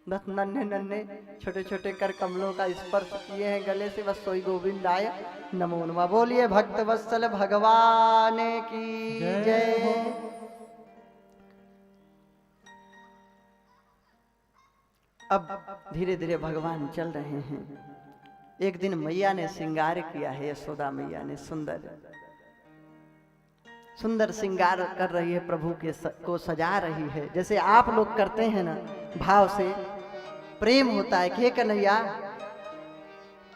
बस नन्हे नन्हे छोटे छोटे कर कमलों का स्पर्श किए हैं गले से, बस सोई गोविंद आय नमो नमः। बोलिए भक्त वत्सल भगवान की जय। अब धीरे धीरे भगवान चल रहे हैं। एक दिन मैया ने श्रृंगार किया है, यशोदा मैया ने सुंदर सुंदर श्रृंगार कर रही है, प्रभु के को सजा रही है, जैसे आप लोग करते हैं ना, भाव से प्रेम होता है कि कन्हैया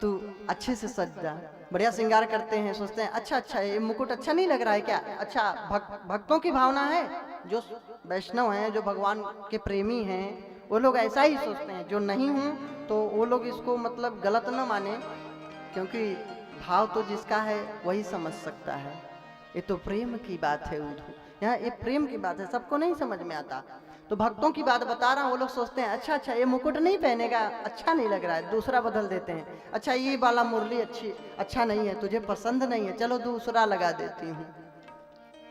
तू अच्छे से सज जा। बढ़िया श्रृंगार करते हैं, सोचते हैं अच्छा अच्छा ये मुकुट अच्छा नहीं लग रहा है क्या? अच्छा भक्तों की भावना है, जो वैष्णव हैं, जो भगवान के प्रेमी हैं, वो लोग ऐसा ही सोचते हैं। जो नहीं हूँ तो वो लोग इसको मतलब गलत न माने, क्योंकि भाव तो जिसका है वही समझ सकता है। ये तो प्रेम की बात है, यहाँ ये प्रेम की बात है, सबको नहीं समझ में आता। तो भक्तों की बात बता रहा हूँ। वो लोग सोचते हैं अच्छा अच्छा ये मुकुट नहीं पहनेगा, अच्छा नहीं लग रहा है, दूसरा बदल देते हैं। अच्छा ये वाला मुरली अच्छा नहीं है, तुझे पसंद नहीं है, चलो दूसरा लगा देती हूँ।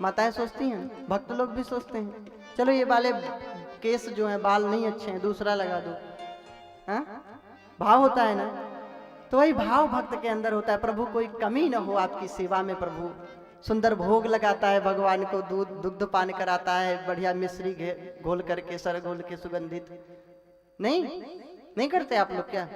माताएं सोचती हैं, भक्त लोग भी सोचते हैं, चलो ये वाले केस जो हैं, बाल नहीं अच्छे हैं, दूसरा लगा दो। हाँ, भाव होता है ना। तो वही भाव भक्त के अंदर होता है। प्रभु कोई कमी न हो आपकी सेवा में। प्रभु सुंदर भोग लगाता है, भगवान को दूध दुग्ध पान कराता है, बढ़िया मिश्री घोल करके, सर घोल के सुगंधित। नहीं करते आप लोग? क्या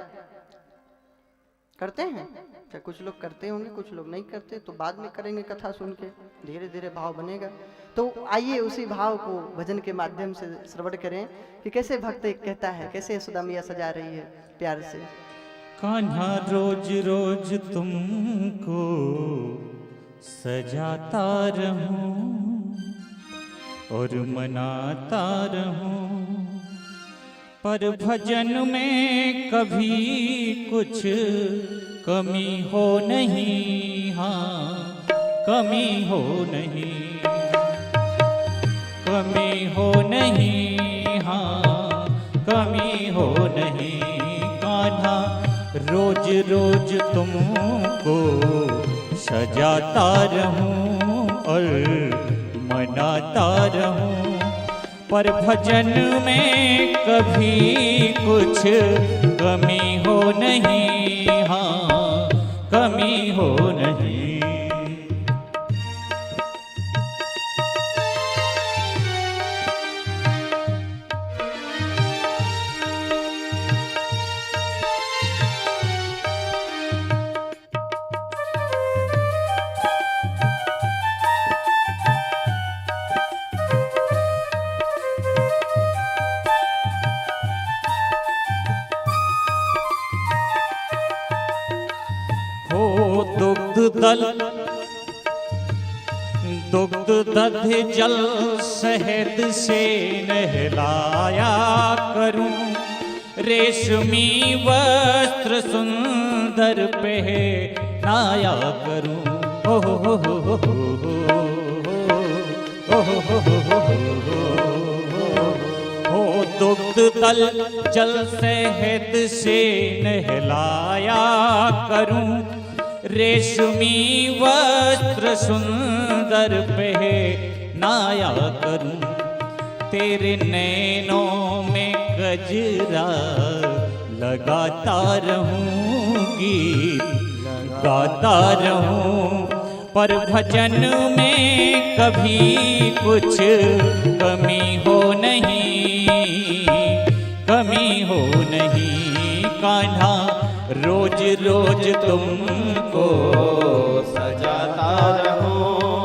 करते हैं? क्या कुछ लोग करते होंगे, कुछ लोग नहीं करते। तो बाद में करेंगे, कथा सुन के धीरे धीरे भाव बनेगा। तो आइए उसी भाव को भजन के माध्यम से श्रवण करें कि कैसे भक्त कहता है, कैसे यशोदा मैया सजा रही है प्यार से। कान्हा रोज रोज तुमको सजाता रहूं और मनाता रहूं, पर भजन में कभी कुछ कमी हो नहीं। हाँ, कमी हो नहीं, कमी हो नहीं। हाँ, कमी हो नहीं। कान्हा रोज रोज तुमको सजाता रहूं और मनाता रहूं, पर भजन में कभी कुछ कमी हो नहीं, हाँ कमी हो नहीं। दुग्ध दधि जल शहद से नहलाया करूं, रेशमी वस्त्र सुंदर पहनाया करूं। हो दुग्ध दल जल शहद से नहलाया करूं, रेशमी वस्त्र सुंदर पहनाया करूं, तेरे नैनों में गजरा लगाता रहूं, गीत गाता रहूं, पर भजन में कभी कुछ कमी हो नहीं, कमी हो नहीं। कान्हा रोज रोज तुमको सजाता रहूं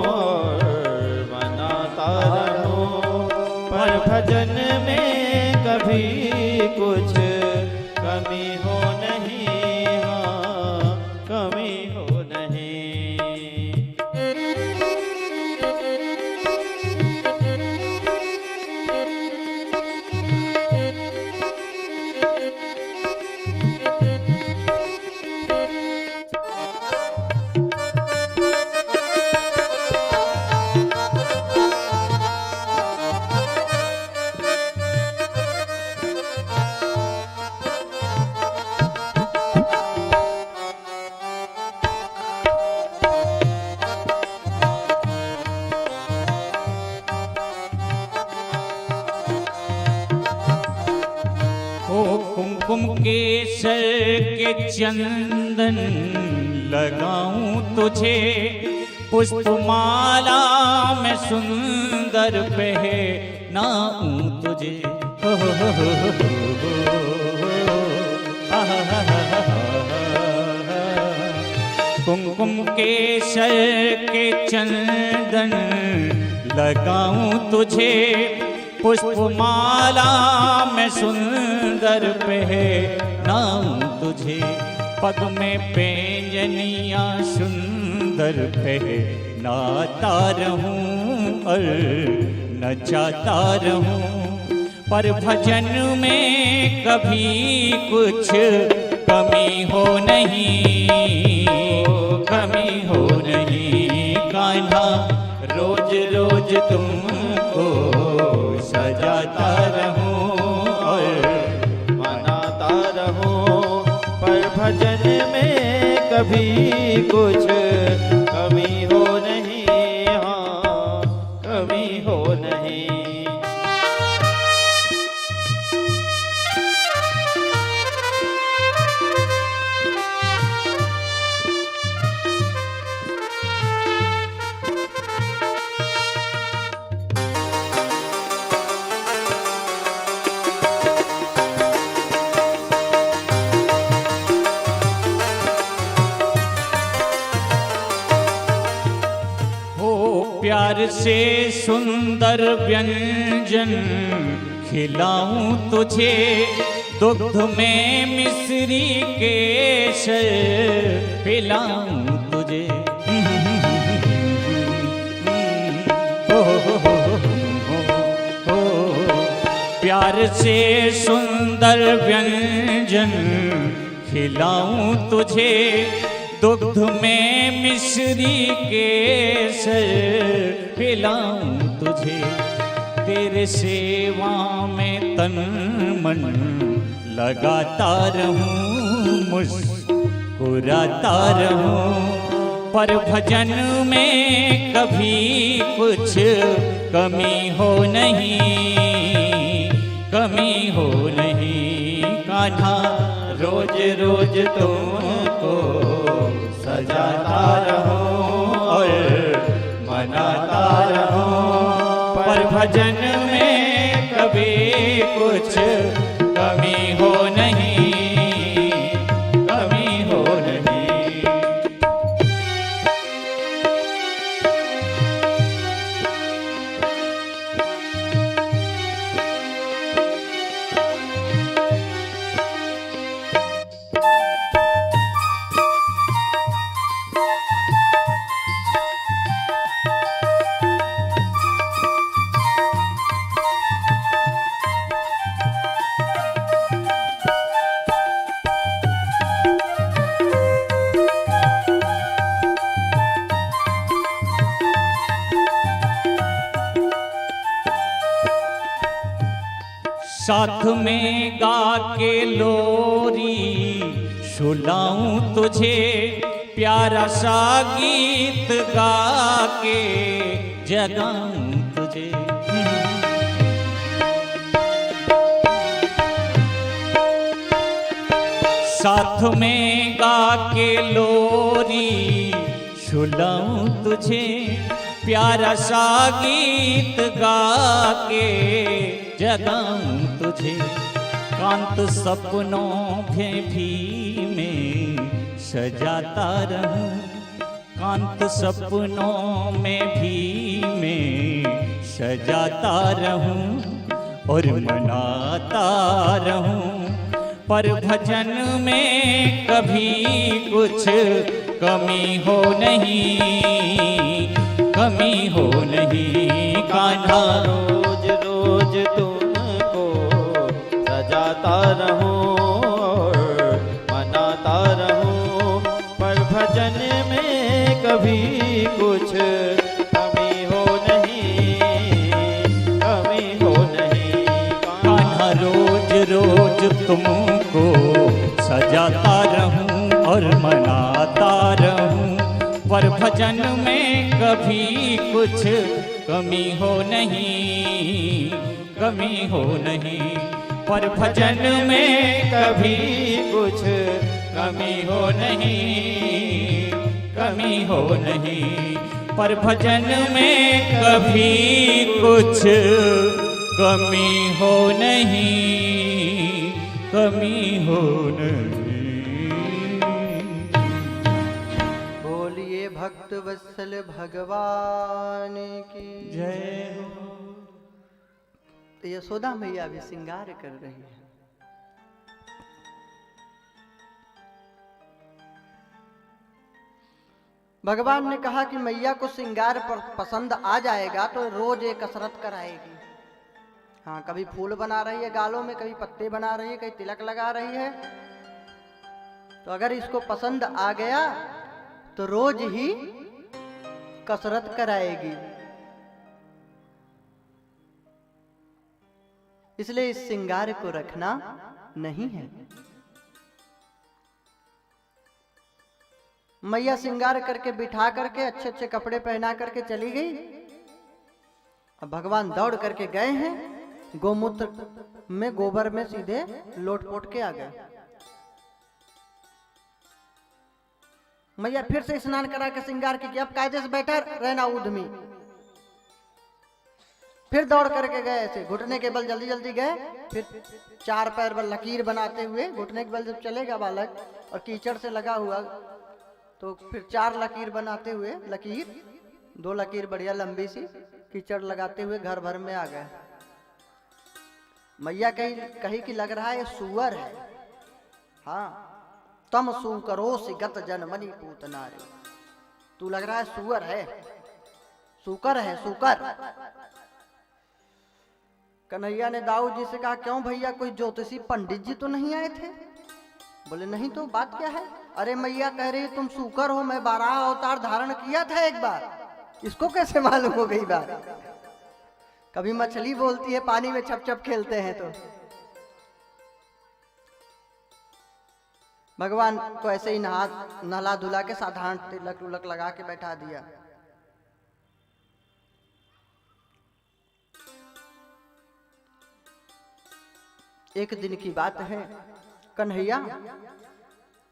और मनाता रहूं, पर भजन में कभी कुछ कमी हो नहीं, हाँ कमी हो नहीं। कुमकुम केसर के चंदन लगाऊं तुझे, पुष्पमाला में सुंदर पहनाऊं तुझे। कुमकुम केसर के चंदन लगाऊं तुझे, पुष्पमाला में सुंदर पहनाऊं तुझे, पग में पैंजनियां सुंदर पहनाता रहूं और नचाता रहूं, पर भजन में कभी कुछ कमी हो नहीं, कमी हो नहीं। कान्हा रोज रोज तुमको सजाता रहूं और मनाता रहूं, पर भजन में कभी कुछ कमी हो नहीं, हाँ कमी हो नहीं। प्यार से सुंदर व्यंजन खिलाऊं तुझे, दुग्ध में मिश्री केसर पिलाऊं तुझे। प्यार से सुंदर व्यंजन खिलाऊं तुझे, दुग्ध में मिश्री केसर पिलाऊं तुझे, तेरे सेवा में तन मन लगाता रहूं, मुस्कुराता रहूं, पर भजन में कभी कुछ कमी हो नहीं, कमी हो नहीं। कान्हा रोज रोज तुमको सजाता रहूं और मनाता रहूं, पर भजन में कभी कुछ कमी हो नहीं, कमी हो नहीं। साथ में गा के लोरी सुनाऊं तुझे, प्यारा सा गीत गा के जगाऊं तुझे। साथ में गा के लोरी सुनाऊं तुझे, प्यारा सा गीत गा के जगाऊं तुझे। कांत सपनों भी में सजाता रहूं, कांत सपनों में भी में सजाता रहूं और मनाता रहूं, पर भजन में कभी कुछ कमी हो नहीं, कमी हो नहीं। कान्हा रोज रोज तुमको सजाता रहूं और मनाता रहूं, पर भजन में कभी कुछ कमी हो नहीं, कमी हो नहीं। कान्हा रोज रोज तुमको सजाता रहूं और मनाता रहूं, पर भजन में कभी कुछ कमी हो नहीं, कमी हो नहीं। पर भजन में कभी कुछ कमी हो नहीं, कमी हो नहीं। पर भजन में कभी कुछ कमी हो नहीं, कमी हो नहीं। बोलिए भक्त वत्सल भगवान की जय हो। तो यशोदा मैया भी श्रृंगार कर रही है। भगवान ने कहा कि मैया को श्रृंगार पर पसंद आ जाएगा तो रोज एक कसरत कराएगी। हाँ, कभी फूल बना रही है गालों में, कभी पत्ते बना रही है, कभी तिलक लगा रही है। तो अगर इसको पसंद आ गया तो रोज ही कसरत कराएगी। इसलिए इस श्रृंगार को रखना नहीं है। मैया श्रृंगार करके बिठा करके अच्छे अच्छे कपड़े पहना करके चली गई। अब भगवान दौड़ करके गए हैं, गोमूत्र में गोबर में सीधे लोट-पोट के आ गए। मैया फिर से स्नान करा के श्रृंगार की, अब कायदे से बैठा रहना उद्यमी। फिर दौड़ करके गए, ऐसे घुटने के बल जल्दी जल्दी गए, फिर चार पैर पर लकीर बनाते हुए, घुटने के बल जब चलेगा बालक और कीचड़ से लगा हुआ तो फिर चार लकीर बनाते हुए, लकीर दो लकीर बढ़िया लंबी सी कीचड़ लगाते हुए घर भर में आ गए। मैया कही कि लग रहा है ये सुअर है। हाँ, तम सुकरोसि गत जनमनि पूतनारे, तू लग रहा है सुअर है, सुकर है, सुकर। कन्हैया ने दाऊद जी से कहा, क्यों भैया कोई ज्योतिषी पंडित जी तो नहीं आए थे? बोले नहीं, तो बात क्या है? अरे मैया कह रही तुम सुकर हो, मैं 12 अवतार धारण किया था एक बार। इसको कैसे मालूम हो गई बात? कभी मछली बोलती है पानी में छप छप खेलते हैं तो। भगवान को ऐसे ही नहला धुला के साधारण तिलक उलक लगा के बैठा दिया। एक दिन की बात है, कन्हैया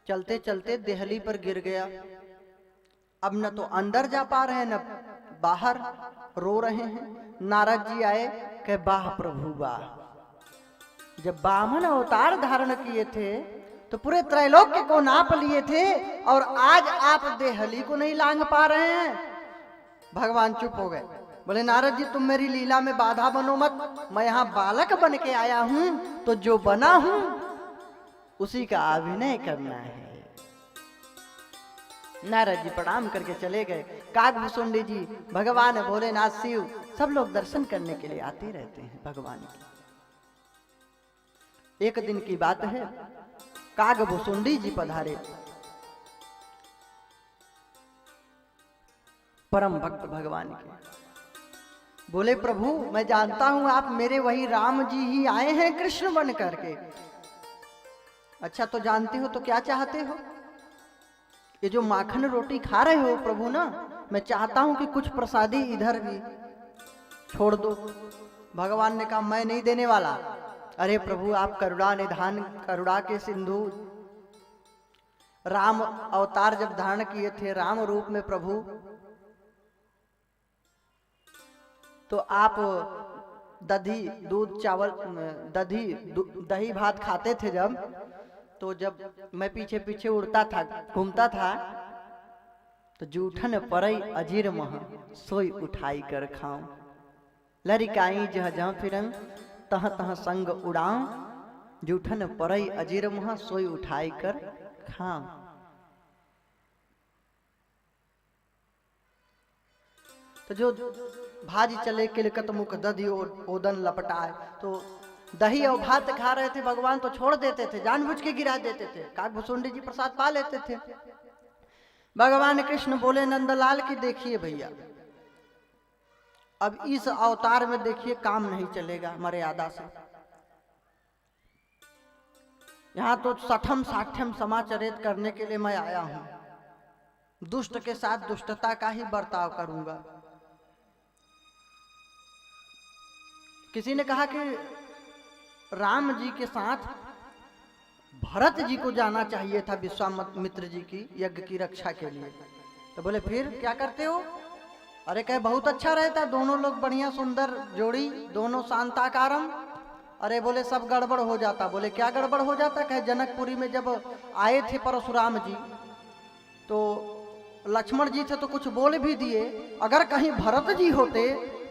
चलते चलते देहली पर गिर गया। अब न तो अंदर जा पा रहे हैं न बाहर, रो रहे हैं। नारद जी आए, कहे वाह प्रभु वाह, जब बामन अवतार धारण किए थे तो पूरे त्रैलोक्य को नाप लिए थे और आज आप देहली को नहीं लांघ पा रहे हैं। भगवान चुप हो गए, बोले नारद जी तुम मेरी लीला में बाधा बनो मत, मैं यहाँ बालक बन के आया हूं, तो जो बना हूं उसी का अभिनय करना है। नारद जी प्रणाम करके चले गए। काकभूषुंडी जी, भगवान भोलेनाथ शिव सब लोग दर्शन करने के लिए आते रहते हैं भगवान के। एक दिन की बात है, काकभूषुंडी जी पधारे, परम भक्त भगवान के। बोले प्रभु मैं जानता हूं आप मेरे वही राम जी ही आए हैं कृष्ण बन करके। अच्छा तो जानते हो तो क्या चाहते हो? ये जो माखन रोटी खा रहे हो प्रभु ना, मैं चाहता हूं कि कुछ प्रसादी इधर भी छोड़ दो। भगवान ने कहा मैं नहीं देने वाला। अरे प्रभु आप करुणा निधान, करुणा के सिंधु, राम अवतार जब धारण किए थे राम रूप में प्रभु, तो आप दही दूध चावल दही भात खाते थे जब, तो जब मैं पीछे पीछे उड़ता था घूमता था तो जूठन परई अजीर मह सोई उठाई कर खाऊं, लरिकाई जह जह फिरन तह तह संग उड़ाऊं, जूठन परई अजीर मह सोई उठाई कर खाऊं। तो जो भाजी चले किलकत मुख दधी ओदन लपटाए, तो दही और भात खा रहे थे भगवान तो छोड़ देते थे, जानबूझ के गिरा देते थे। काकभूषुंडी जी प्रसाद पा लेते थे। भगवान कृष्ण बोले नंदलाल की देखिए भैया, अब इस अवतार में देखिए काम नहीं चलेगा मर्यादा से। यहां तो सठम साठ्यम समाचरित करने के लिए मैं आया हूं, दुष्ट के साथ दुष्टता का ही बर्ताव करूंगा। किसी ने कहा कि राम जी के साथ भरत जी को जाना चाहिए था विश्वामित्र जी की यज्ञ की रक्षा के लिए। तो बोले फिर क्या करते हो? अरे कहे बहुत अच्छा रहता, दोनों लोग बढ़िया सुंदर जोड़ी, दोनों शांताकारम। अरे बोले सब गड़बड़ हो जाता। बोले क्या गड़बड़ हो जाता? कहे जनकपुरी में जब आए थे परशुराम जी तो लक्ष्मण जी थे तो कुछ बोल भी दिए, अगर कहीं भरत जी होते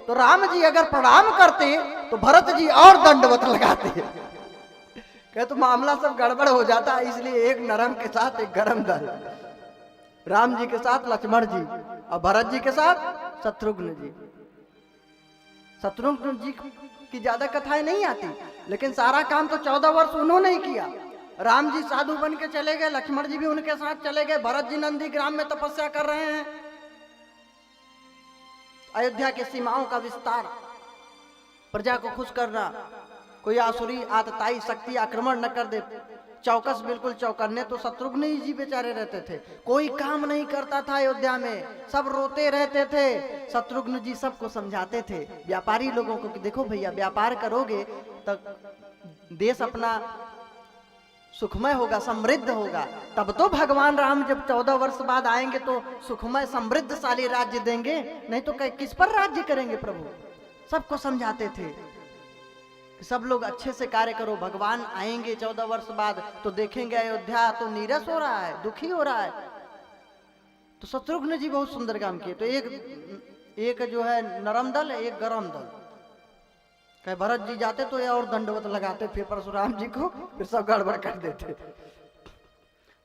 तो राम जी अगर प्रणाम करते तो भरत जी और दंडवत लगाते। कहे तो मामला सब गड़बड़ हो जाता है, इसलिए एक नरम के साथ एक गरम दल, राम जी के साथ लक्ष्मण जी और भरत जी के साथ शत्रुघ्न जी। शत्रुघ्न जी की ज्यादा कथाएं नहीं आती, लेकिन सारा काम तो 14 वर्ष उन्होंने ही किया। राम जी साधु बन के चले गए, लक्ष्मण जी भी उनके साथ चले गए, भरत जी नंदी ग्राम में तपस्या कर रहे हैं। अयोध्या के सीमाओं का विस्तार, प्रजा को खुश करना, कोई आसुरी आतताई शक्ति आक्रमण न कर दे, चौकस बिल्कुल चौकन्ने तो शत्रुघ्न जी बेचारे रहते थे। कोई काम नहीं करता था अयोध्या में, सब रोते रहते थे। शत्रुघ्न जी सबको समझाते थे, व्यापारी लोगों को कि देखो भैया व्यापार करोगे तो देश अपना सुखमय होगा, समृद्ध होगा, तब तो भगवान राम जब 14 वर्ष बाद आएंगे तो सुखमय समृद्धशाली राज्य देंगे, नहीं तो किस पर राज्य करेंगे प्रभु। सबको समझाते थे सब लोग अच्छे से कार्य करो, भगवान आएंगे 14 वर्ष बाद तो देखेंगे अयोध्या तो नीरस हो रहा है, दुखी हो रहा है। तो शत्रुघ्न जी बहुत सुंदर काम किए। तो एक जो है नरम दल, एक गरम दल। कहे भरत जी जाते तो ये और दंडवत लगाते फिर परशुराम जी को, फिर सब गड़बड़ कर देते।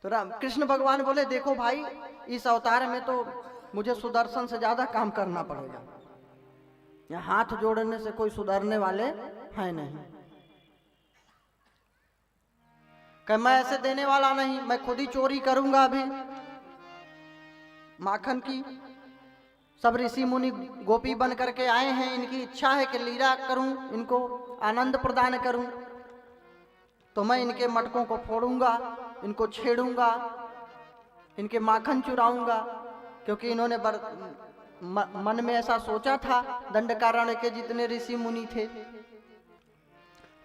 तो राम कृष्ण भगवान बोले देखो भाई, इस अवतार में तो मुझे सुदर्शन से ज्यादा काम करना पड़ेगा, यहाँ हाथ जोड़ने से कोई सुधरने वाले है नहीं। कहे मैं ऐसे देने वाला नहीं, मैं खुद ही चोरी करूंगा। अभी माखन की सब ऋषि मुनि गोपी बन करके आए हैं, इनकी इच्छा है कि लीला करूं, इनको आनंद प्रदान करूं, तो मैं इनके मटकों को फोड़ूंगा, इनको छेड़ूंगा, इनके माखन चुराऊंगा, क्योंकि इन्होंने मन में ऐसा सोचा था। दंडकारण्य के जितने ऋषि मुनि थे,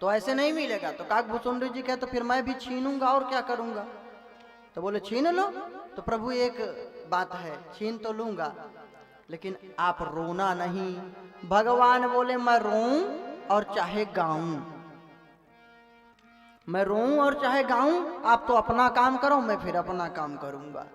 तो ऐसे नहीं मिलेगा। तो काकभूषुंडी जी कहे तो फिर मैं भी छीनूंगा और क्या करूंगा। तो बोले छीन लो। तो प्रभु एक बात है, छीन तो लूंगा लेकिन आप रोना नहीं। भगवान बोले मैं रोऊं और चाहे गाऊं, मैं रोऊं और चाहे गाऊं, आप तो अपना काम करो, मैं फिर अपना काम करूंगा।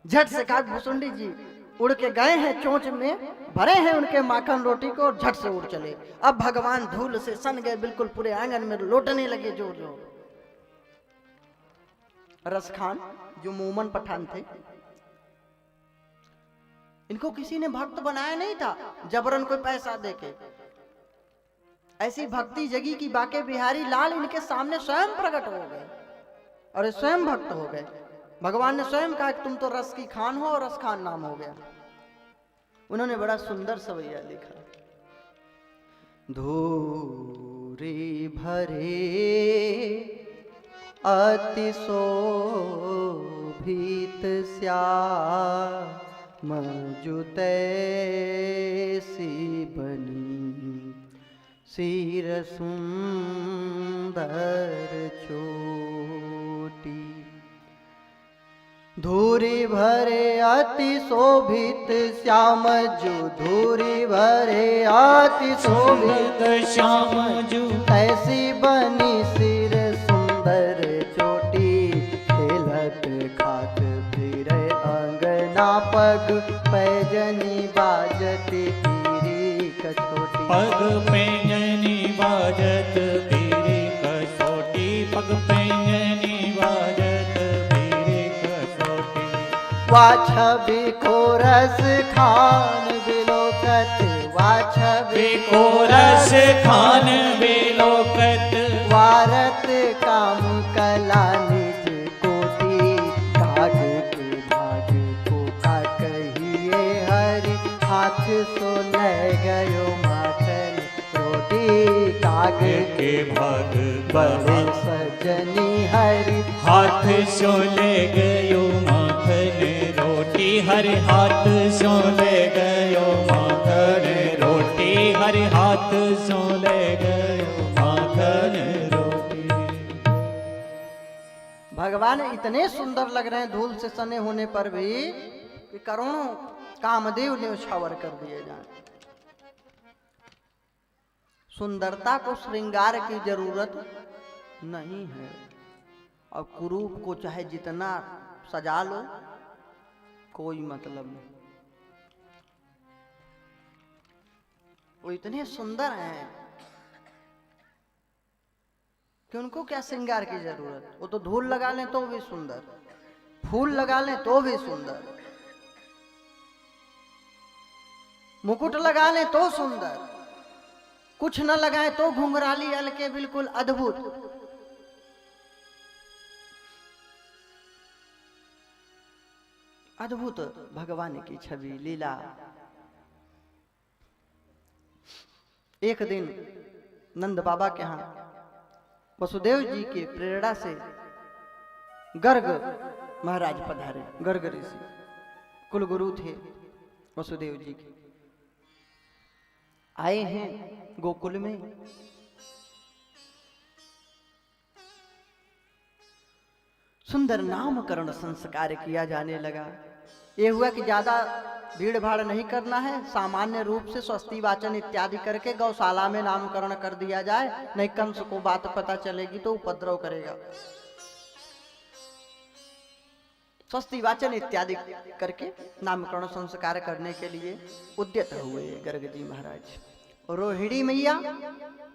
झट से काकभूषुंडी जी उड़ के गए हैं, चोंच में भरे हैं उनके माखन रोटी को, और झट से उड़ चले। अब भगवान धूल से सन गए, बिल्कुल पूरे आंगन में लोटने लगे जोर जोर। रसखान जो मोमन पठान थे, इनको किसी ने भक्त बनाया नहीं था जबरन कोई पैसा देके। ऐसी भक्ति जगी कि बाके बिहारी लाल इनके सामने स्वयं प्रकट हो गए और ये स्वयं भक्त हो गए। भगवान ने स्वयं कहा कि तुम तो रस की खान हो, और रस खान नाम हो गया। उन्होंने बड़ा सुंदर सवैया लिखा। धूरी भरे अति शोभित श्याम जुतैसी बनी सिर सुंदर चोटी। धूरी भरे अति शोभित श्याम जू, धूरी भरे अति शोभित श्याम जू, ऐसी बनी सिर सुंदर चोटी। खेलत खात फिरे अंगना पग, पैजनी बाजती पीरी कछोटी। पग पैंजनी बाजत पीरी कसोटी, पग पैंजनी बाजत पीरी कसोटी। वाछबी को रस खान बिलोकत, वाछबी को रस खान बिलोकत। वारत काम कला निज कोटि। काग के भाग को का कहिए हरि, हाथ सो ले गयो माखन रोटी। काग के भाग बड़े सजनी हरि, हाथ सो ले गयो माखन रोटी। हर हाथ सो ले गयो माखन रोटी, हर हाथ सो ले गयो माखन रोटी। भगवान इतने सुंदर लग रहे हैं धूल से सने होने पर भी कि करोड़ों कामदेव ने उछावर कर दिए जाए। सुंदरता को श्रृंगार की जरूरत नहीं है, और कुरूप को चाहे जितना सजा लो कोई मतलब नहीं। वो इतने सुंदर हैं कि उनको क्या श्रृंगार की जरूरत। वो तो धूल लगा लें तो भी सुंदर, फूल लगा लें तो भी सुंदर, मुकुट लगा लें तो सुंदर, कुछ न लगाए तो घुंघराली अलके बिल्कुल अद्भुत। अद्भुत भगवान की छवि लीला। एक दिन नंद बाबा के यहाँ वसुदेव जी की प्रेरणा से गर्ग महाराज पधारे। गर्ग ऋषि कुलगुरु थे वसुदेव जी के, आए हैं गोकुल में। सुंदर नामकरण संस्कार किया जाने लगा। ये हुआ कि ज्यादा भीड़ भाड़ नहीं करना है, सामान्य रूप से स्वस्ति वाचन इत्यादि करके गौशाला में नामकरण कर दिया जाए, नहीं कंस को बात पता चलेगी तो उपद्रव करेगा। स्वस्ति वाचन इत्यादि करके नामकरण संस्कार करने के लिए उद्यत हुए गर्ग जी महाराज। रोहिणी मैया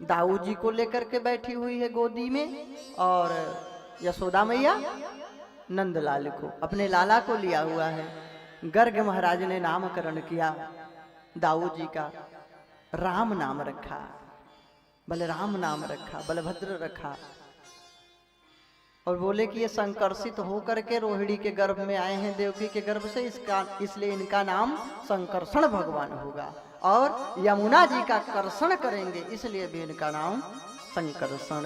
दाऊ जी को लेकर के बैठी हुई है गोदी में, और यशोदा मैया नंदलाल को, अपने लाला को लिया हुआ है। गर्ग महाराज ने नामकरण किया दाऊ जी का, राम नाम रखा, बलराम नाम रखा, बलभद्र रखा, और बोले कि ये संकर्षित होकर के रोहिणी के गर्भ में आए हैं, देवकी के गर्भ से, इसलिए इनका नाम संकर्षण भगवान होगा। और यमुना जी का कर्षण करेंगे, इसलिए भी इनका नाम संकर्षण।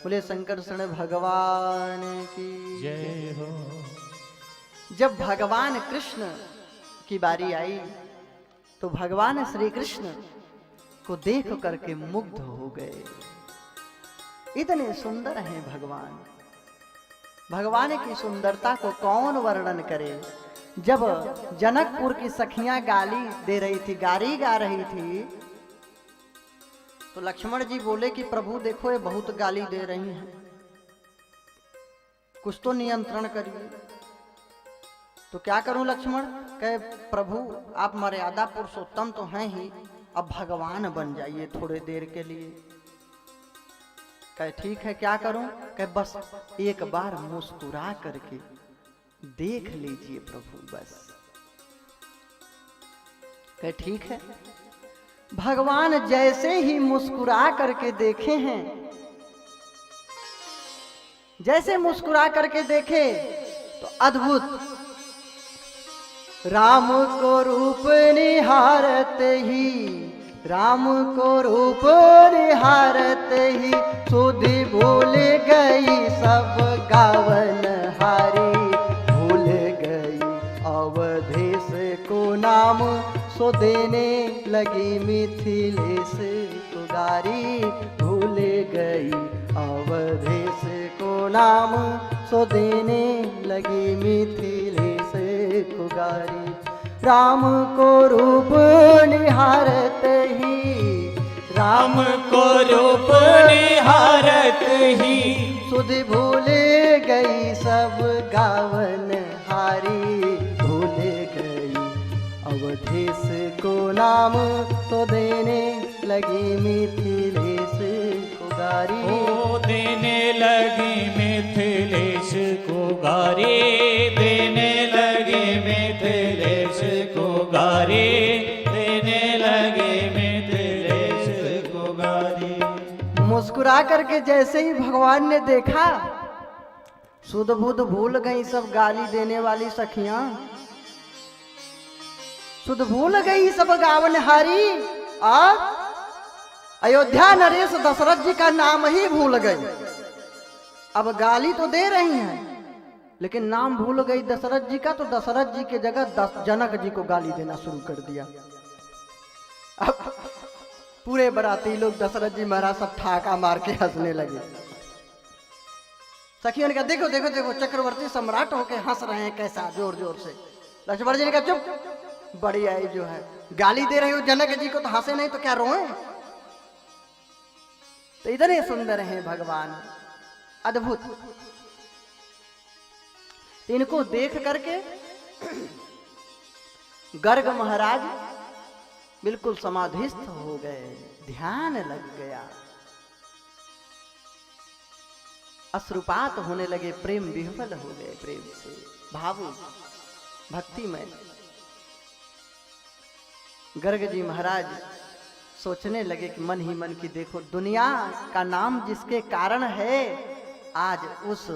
बोले संकर्षण भगवान की जय हो। जब भगवान कृष्ण की बारी आई तो भगवान श्री कृष्ण को देख करके मुग्ध हो गए। इतने सुंदर हैं भगवान। भगवान की सुंदरता को कौन वर्णन करे। जब जनकपुर की सखियां गाली दे रही थी, गारी गा रही थी, तो लक्ष्मण जी बोले कि प्रभु देखो ये बहुत गाली दे रही हैं, कुछ तो नियंत्रण करिए। तो क्या करूं लक्ष्मण? कहे प्रभु आप मर्यादा पुरुषोत्तम तो हैं ही, अब भगवान बन जाइए थोड़े देर के लिए। कहे ठीक है क्या करूं? कहे बस एक बार मुस्कुरा करके देख लीजिए प्रभु बस। कहे ठीक है। भगवान जैसे ही मुस्कुरा करके देखे हैं, जैसे मुस्कुरा करके देखे तो अद्भुत, राम को रूप निहारत ही, राम को रूप निहारत ही, सुधि भूल गई सब गावन हारी, भूल गई अवधेश को नाम, सो देने लगी मिथिलेश को गारी, भूल गई अवधेश को नाम, सो देने लगी मिथिलेश को गारी। राम को रूप निहारत ही, राम को रूप निहारत ही, सुधि भूल गई सब गावन हारी, भूल गई अवधेश को नाम, तो देने लगी मिथिलेश को गारी। ओ देने लगी मिथिलेश को गारी, देने लगी मिथिलेश को गारी, देने लगे मिथिलेश को गारी। मुस्कुरा करके जैसे ही भगवान ने देखा, सुध बुध भूल गई सब गाली देने वाली सखियां, सुध भूल गई सब गावनहारी, और अयोध्या नरेश दशरथ जी का नाम ही भूल गई। अब गाली तो दे रही हैं लेकिन नाम भूल गई दशरथ जी का, तो दशरथ जी के जगह जनक जी को गाली देना शुरू कर दिया। अब पूरे बराती लोग दशरथ जी महाराज सब ठाका मार के हंसने लगे। सखियों ने कहा देखो देखो देखो चक्रवर्ती सम्राट होके हंस रहे हैं कैसा जोर जोर से। लक्ष्मण जी ने कहा चुप, बड़ी आई जो है गाली दे रही हो जनक जी को, तो हंसे नहीं तो क्या रोए। तो इतने सुंदर हैं भगवान, अद्भुत। इनको देख करके गर्ग महाराज बिल्कुल समाधिस्थ हो गए, ध्यान लग गया, अश्रुपात होने लगे, प्रेम विह्वल हो गए, प्रेम से भावुक भक्तिमय। गर्ग जी महाराज सोचने लगे कि मन ही मन की देखो, दुनिया का नाम जिसके कारण है, आज उस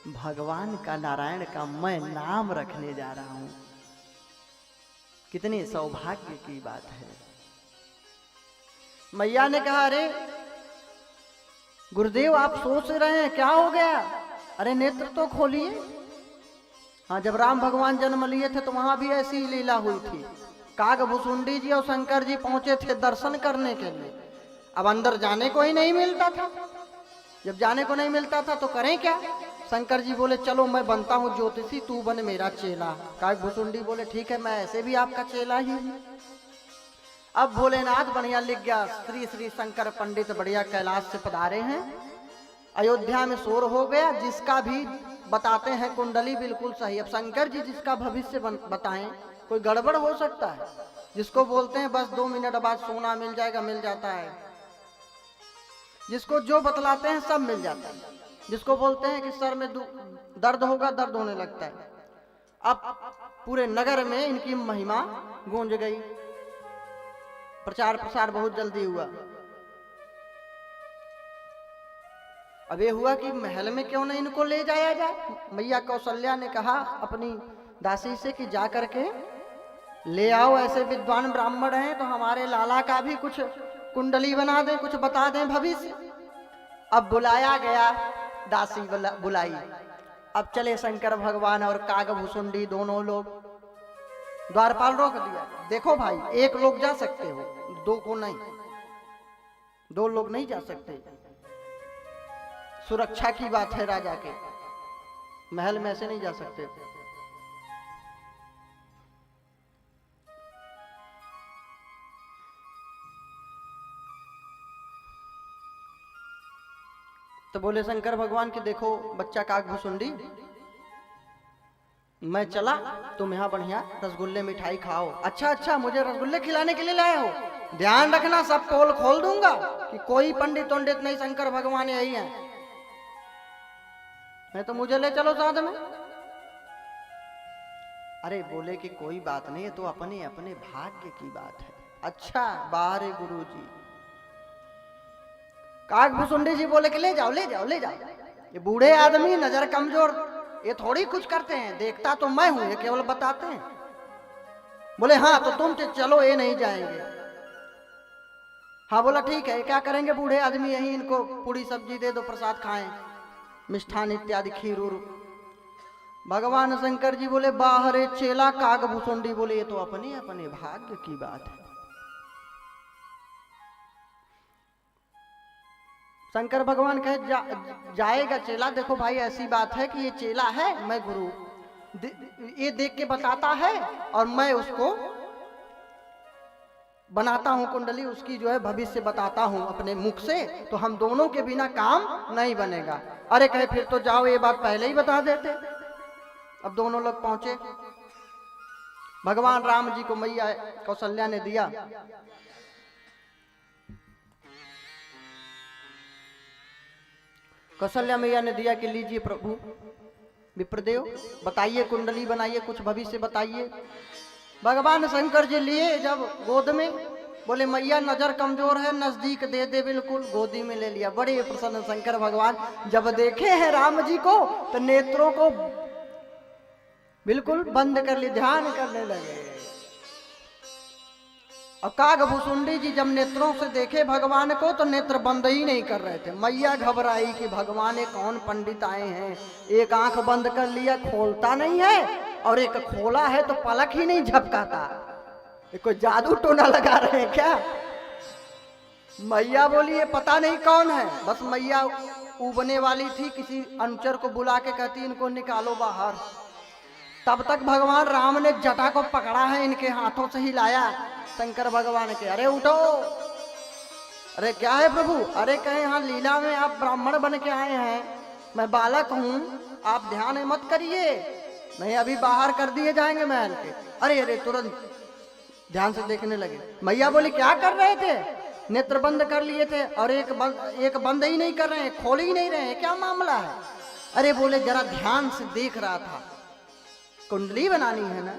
भगवान का, नारायण का मैं नाम रखने जा रहा हूं। कितनी सौभाग्य की बात है। मैया ने कहा अरे गुरुदेव आप सोच रहे हैं क्या हो गया? अरे नेत्र तो खोलिए। हाँ, जब राम भगवान जन्म लिए थे तो वहां भी ऐसी लीला हुई थी। काग भुसुंडी जी और शंकर जी पहुंचे थे दर्शन करने के लिए। अब अंदर जाने को ही नहीं मिलता था। जब जाने को नहीं मिलता था तो करें क्या? शंकर जी बोले चलो मैं बनता हूँ ज्योतिषी, तू बन मेरा चेला। काग भुसुंडी बोले ठीक है, मैं ऐसे भी आपका चेला ही हूँ। अब भोलेनाथ बढ़िया लिख गया, श्री श्री शंकर पंडित बढ़िया कैलाश से पधारे हैं। अयोध्या में शोर हो गया, जिसका भी बताते हैं कुंडली बिल्कुल सही। अब शंकर जी जिसका भविष्य बताएं, कोई गड़बड़ हो सकता है। जिसको बोलते हैं बस 2 मिनट बाद सोना मिल जाएगा, मिल जाता है। जिसको जो बतलाते हैं सब मिल जाता है। जिसको बोलते हैं कि सर में दर्द होगा, दर्द होने लगता है। अब पूरे नगर में इनकी महिमा गूंज गई, प्रचार प्रसार बहुत जल्दी हुआ। अब ये हुआ कि महल में क्यों नहीं इनको ले जाया जाए। मैया कौशल्या ने कहा अपनी दासी से कि जा करके ले आओ, ऐसे विद्वान ब्राह्मण हैं तो हमारे लाला का भी कुछ कुंडली बना दें, कुछ बता दें भविष्य। अब बुलाया गया, दासी बुलाई। अब चले शंकर भगवान और कागभूषुंडी दोनों लोग। द्वारपाल रोक दिया, देखो भाई, एक लोग जा सकते हो, दो को नहीं, दो लोग नहीं जा सकते, सुरक्षा की बात है, राजा के महल में ऐसे नहीं जा सकते। तो बोले शंकर भगवान कि देखो बच्चा कागभूषुंडी, मैं चला, तुम यहाँ बढ़िया रसगुल्ले मिठाई खाओ। अच्छा अच्छा, मुझे रसगुल्ले खिलाने के लिए लाए हो, ध्यान रखना सब पोल खोल दूंगा कि कोई पंडित पंडित नहीं, शंकर भगवान यही है। मैं तो मुझे ले चलो साथ में। अरे बोले कि कोई बात नहीं है, तो अपने अपने भाग्य की बात है। अच्छा बाहर गुरु जी। कागभूषुंडी जी बोले कि ले जाओ ले जाओ ले जाओ, ये बूढ़े आदमी नजर कमजोर, ये थोड़ी कुछ करते हैं, देखता तो मैं हूं, ये केवल बताते हैं। बोले हाँ तो तुम चलो, ये नहीं जाएंगे। हाँ बोला ठीक है, क्या करेंगे बूढ़े आदमी, यही इनको पूरी सब्जी दे दो, प्रसाद खाएं, मिष्ठान इत्यादि खीर उर। भगवान शंकर जी बोले बाहर चेला, कागभूषुंडी बोले ये तो अपने अपने भाग्य की बात है। शंकर भगवान कहे जाएगा चेला, देखो भाई ऐसी बात है कि ये चेला है, मैं गुरु ये देख के बताता है और मैं उसको बनाता हूं कुंडली, उसकी जो है भविष्य बताता हूं अपने मुख से, तो हम दोनों के बिना काम नहीं बनेगा। अरे कहे फिर तो जाओ, ये बात पहले ही बता देते। अब दोनों लोग पहुंचे, भगवान राम जी को मैया कौशल्या ने दिया। कौशल्या मैया ने दिया कि लीजिए प्रभु विप्रदेव, बताइए कुंडली बनाइए, कुछ भविष्य बताइए। भगवान शंकर जी लिए जब गोद में, बोले मैया नजर कमजोर है, नजदीक दे दे, बिल्कुल गोदी में ले लिया। बड़े प्रसन्न शंकर भगवान जब देखे हैं राम जी को तो नेत्रों को बिल्कुल बंद कर लिए, ध्यान करने लगे। और कागभूषुंडी जी जब नेत्रों से देखे भगवान को तो नेत्र बंद ही नहीं कर रहे थे। मैया घबराई कि भगवान ये कौन पंडित आए हैं, एक आंख बंद कर लिया, खोलता नहीं है, और एक खोला है तो पलक ही नहीं झपकाता, ये कोई जादू टोना लगा रहे हैं क्या। मैया बोली ये पता नहीं कौन है। बस मैया उबने वाली थी, किसी अनुचर को बुला के कहती इनको निकालो बाहर। तब तक भगवान राम ने जटा को पकड़ा है, इनके हाथों से हिलाया शंकर भगवान के, अरे उठो। अरे क्या है प्रभु, अरे कहे यहाँ लीला में आप ब्राह्मण बन के आए हैं, मैं बालक हूँ, आप ध्यान मत करिए, नहीं अभी बाहर कर दिए जाएंगे महल के। अरे अरे तुरंत ध्यान से देखने लगे। मैया बोली क्या कर रहे थे, नेत्र बंद कर लिए थे और एक बंद ही नहीं कर रहे हैं, खोल ही नहीं रहे हैं, क्या मामला है। अरे बोले जरा ध्यान से देख रहा था, कुंडली बनानी है ना।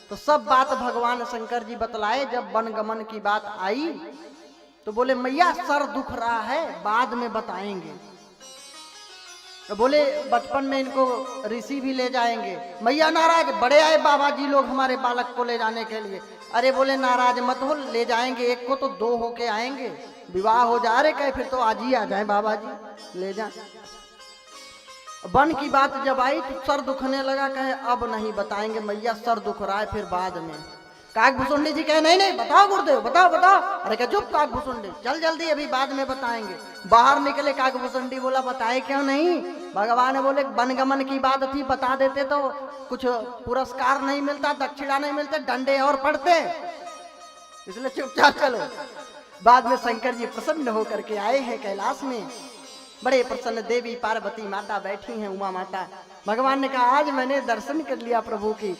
तो सब बात भगवान शंकर जी बतलाए। जब वनगमन की बात आई तो बोले मैया सर दुख रहा है, बाद में बताएंगे। तो बोले बचपन में इनको ऋषि भी ले जाएंगे। मैया नाराज, बड़े आए बाबा जी लोग हमारे बालक को ले जाने के लिए। अरे बोले नाराज मत हो, ले जाएंगे, एक को तो दो होके आएंगे, विवाह हो जा रहे, कहे फिर तो आज ही आ जाए बाबा जी, ले जाए। वन की बात जब आई तो सर दुखने लगा, कहे अब नहीं बताएंगे मैया, सर दुख रहा है, फिर बाद में। कागभूषुंडी जी कहे नहीं नहीं बताओ गुरुदेव, बताओ बताओ। अरे क्या चुप कागभूषुंडी, चल जल्दी, अभी बाद में बताएंगे। बाहर निकले कागभूषुंडी, बोला बताए क्यों नहीं। भगवान बोले वनगमन की बात थी, बता देते तो कुछ पुरस्कार नहीं मिलता, दक्षिणा नहीं मिलते, डंडे और पड़ते, इसलिए चुपचाप चलो। बाद में शंकर जी प्रसन्न होकर के आए हैं कैलाश में, बड़े प्रसन्न। देवी पार्वती माता बैठी हैं, उमा माता। भगवान ने कहा आज मैंने दर्शन कर लिया प्रभु की।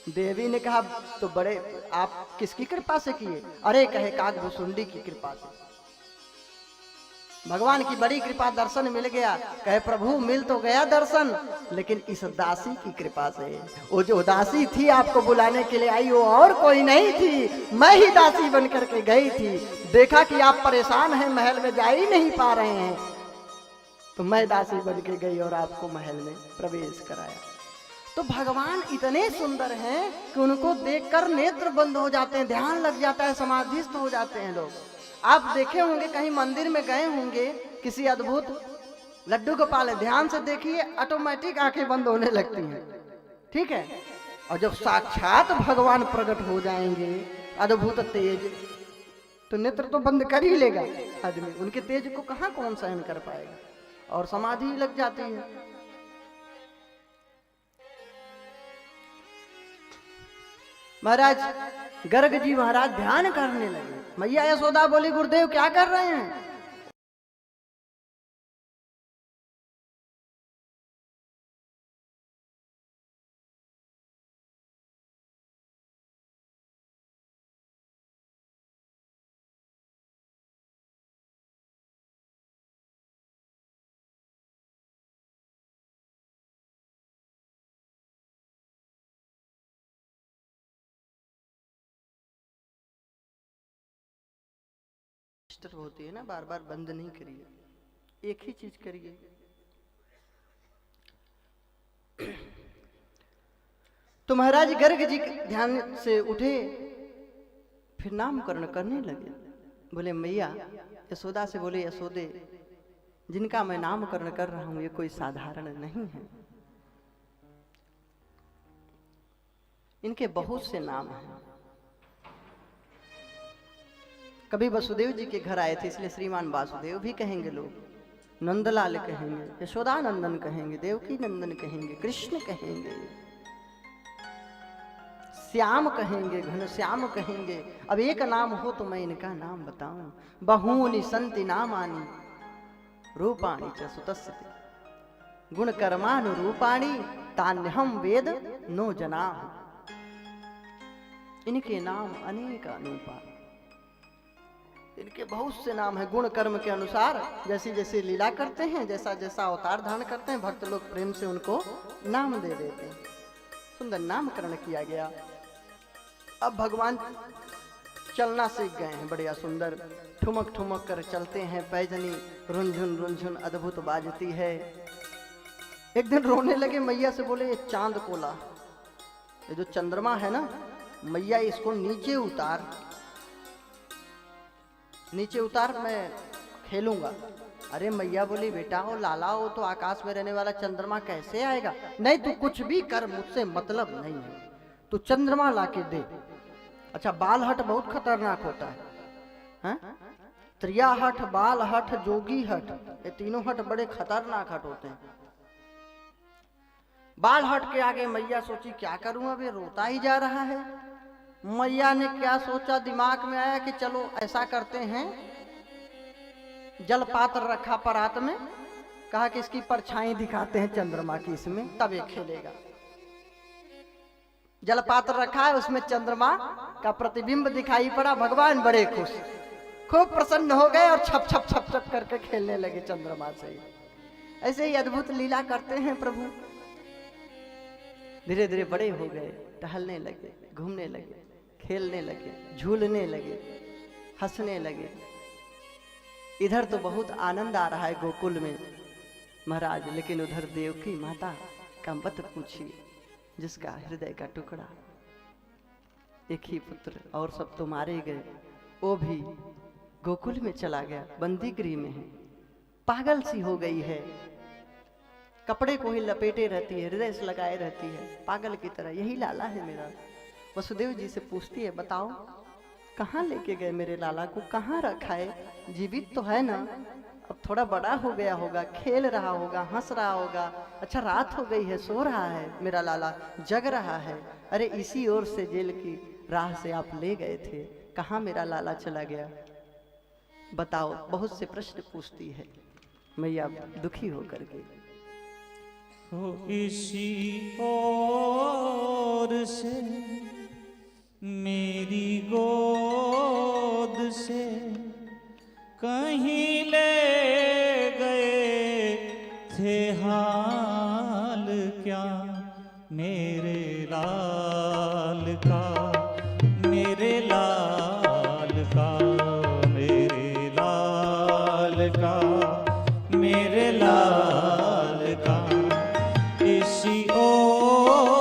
देवी ने कहा तो बड़े आप किसकी कृपा से किए। अरे कहे कागभूषुंडी की कृपा से, भगवान की बड़ी कृपा, दर्शन मिल गया। कहे प्रभु मिल तो गया दर्शन, लेकिन इस दासी की कृपा से। वो जो दासी थी आपको बुलाने के लिए आई, वो और कोई नहीं थी, मैं ही दासी बन करके गई थी। देखा कि आप परेशान हैं, महल में जा ही नहीं पा रहे हैं, तो मैं दासी बन के गई और आपको महल में प्रवेश कराया। तो भगवान इतने सुंदर हैं कि उनको देखकर नेत्र बंद हो जाते हैं, ध्यान लग जाता है, समाधिस्थ हो जाते हैं लोग। आप देखे होंगे कहीं मंदिर में गए होंगे, किसी अद्भुत लड्डू गोपाल, ध्यान से देखिए ऑटोमेटिक आंखें बंद होने लगती हैं, ठीक है। और जब साक्षात भगवान प्रकट हो जाएंगे अद्भुत तेज, तो नेत्र तो बंद कर ही लेगा आदमी, उनके तेज को कहाँ कौन सहन कर पाएगा, और समाधि लग जाती है। महाराज गर्ग जी महाराज ध्यान करने लगे। मैया यशोदा बोली, गुरुदेव क्या कर रहे हैं? होती है ना, बार बार बंद नहीं करिए, एक ही चीज करिए। तो महाराज गर्ग जी ध्यान से उठे, फिर नामकरण करने लगे। बोले मैया, यशोदा से बोले, यशोदे जिनका मैं नामकरण कर रहा हूं ये कोई साधारण नहीं है, इनके बहुत से नाम हैं। कभी वसुदेव जी के घर आए थे, इसलिए श्रीमान वासुदेव भी कहेंगे लोग, नंदलाल कहेंगे, यशोदानंदन कहेंगे, देवकी नंदन कहेंगे, कृष्ण कहेंगे, श्याम कहेंगे, घनश्याम कहेंगे। अब एक नाम हो तो मैं इनका नाम बताऊं। बहूनि संति नामानि रूपाणि च सुतस्य गुणकर्मानुरूपाणि तान्यहं वेद नो जनाः। इनके नाम अनेक अनूपा, इनके बहुत से नाम हैं। गुण कर्म के अनुसार जैसी जैसी लीला करते हैं, जैसा जैसा अवतार धारण करते हैं, भक्त लोग प्रेम से उनको नाम दे देते हैं। सुंदर नामकरण किया गया। अब भगवान चलना सीख गए हैं, बढ़िया सुंदर ठुमक ठुमक कर चलते हैं, पैजनी रुनझुन रुनझुन अद्भुत बाजती है। एक दिन रोने लगे, मैया से बोले, ये चांद कोला, ये जो चंद्रमा है ना मैया, इसको नीचे उतार, नीचे उतार, मैं खेलूंगा। अरे मैया बोली, बेटा हो लाला हो तो आकाश में रहने वाला चंद्रमा कैसे आएगा? नहीं, तू कुछ भी कर, मुझसे मतलब नहीं है, तू चंद्रमा लाके दे। अच्छा, बाल हट बहुत खतरनाक होता है, त्रिया हट, बाल हट, जोगी हट, ये तीनों हट बड़े खतरनाक हट होते हैं। बाल हट के आगे मैया सोची क्या करूं, अब ये रोता ही जा रहा है। मैया ने क्या सोचा, दिमाग में आया कि चलो ऐसा करते हैं, जल पात्र रखा परात में, कहा कि इसकी परछाई दिखाते हैं चंद्रमा की इसमें, तब ये खेलेगा। जल पात्र रखा है, उसमें चंद्रमा का प्रतिबिंब दिखाई पड़ा। भगवान बड़े खुश, खूब प्रसन्न हो गए और छप छप छप छप करके खेलने लगे चंद्रमा से। ऐसे ही अद्भुत लीला करते हैं प्रभु। धीरे धीरे बड़े हो गए, टहलने लगे, घूमने लगे, खेलने लगे, झूलने लगे, हंसने लगे। इधर तो बहुत आनंद आ रहा है गोकुल में महाराज, लेकिन उधर देवकी माता का मत पूछिए, जिसका हृदय का टुकड़ा, एक ही पुत्र और सब तो मारे गए, वो भी गोकुल में चला गया, बंदी गृह में है, पागल सी हो गई है, कपड़े को ही लपेटे रहती है, हृदय से लगाए रहती है, पागल की तरह। यही लाला है मेरा। वसुदेव जी से पूछती है, बताओ कहाँ लेके गए मेरे लाला को, कहाँ रखा है? जीवित तो है ना? अब थोड़ा बड़ा हो गया होगा, खेल रहा होगा, हंस रहा होगा। अच्छा, रात हो गई है, सो रहा है मेरा लाला, जग रहा है। अरे इसी ओर से जेल की राह से आप ले गए थे, कहाँ मेरा लाला चला गया? बताओ। बहुत से प्रश्न पूछती है मैया दुखी होकर के। इसी ओर से मेरी गोद से कहीं ले गए थे, हाल क्या मेरे लाल का, मेरे लाल का, मेरे लाल का, मेरे लाल का। इसी ओर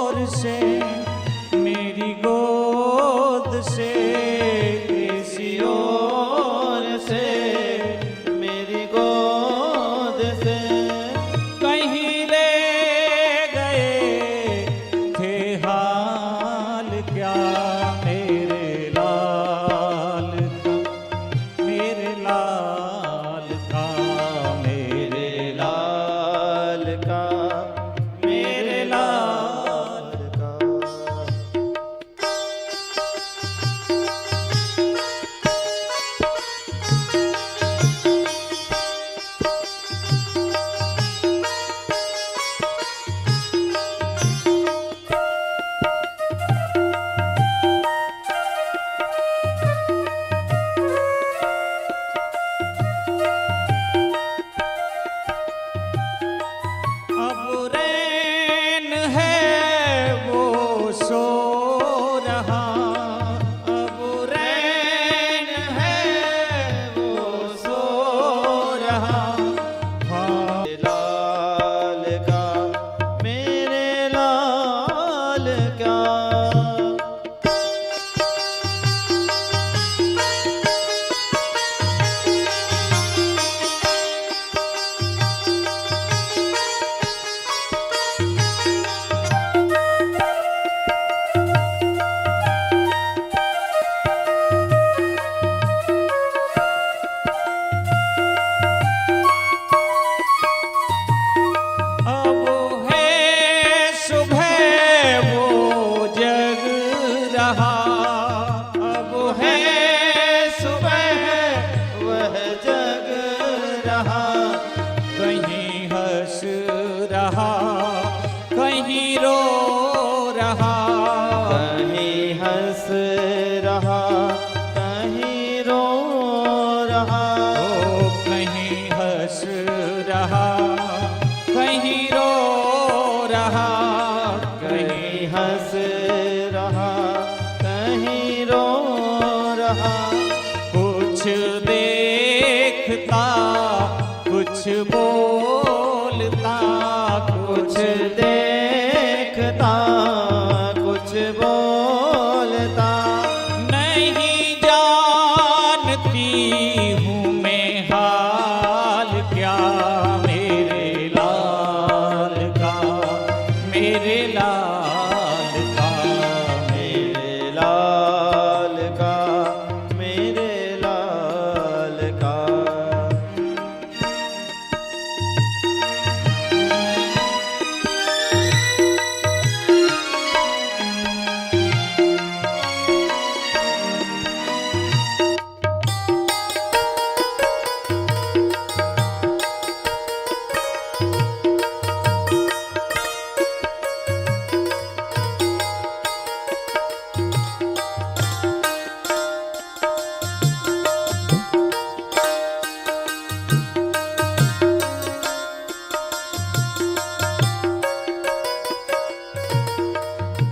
बोलता कुछ देखता कुछ बोलता, नहीं जानती हूँ मैं हाल क्या मेरे लाल का, मेरे लाल का, मेरे लाल का, मेरे लाल का।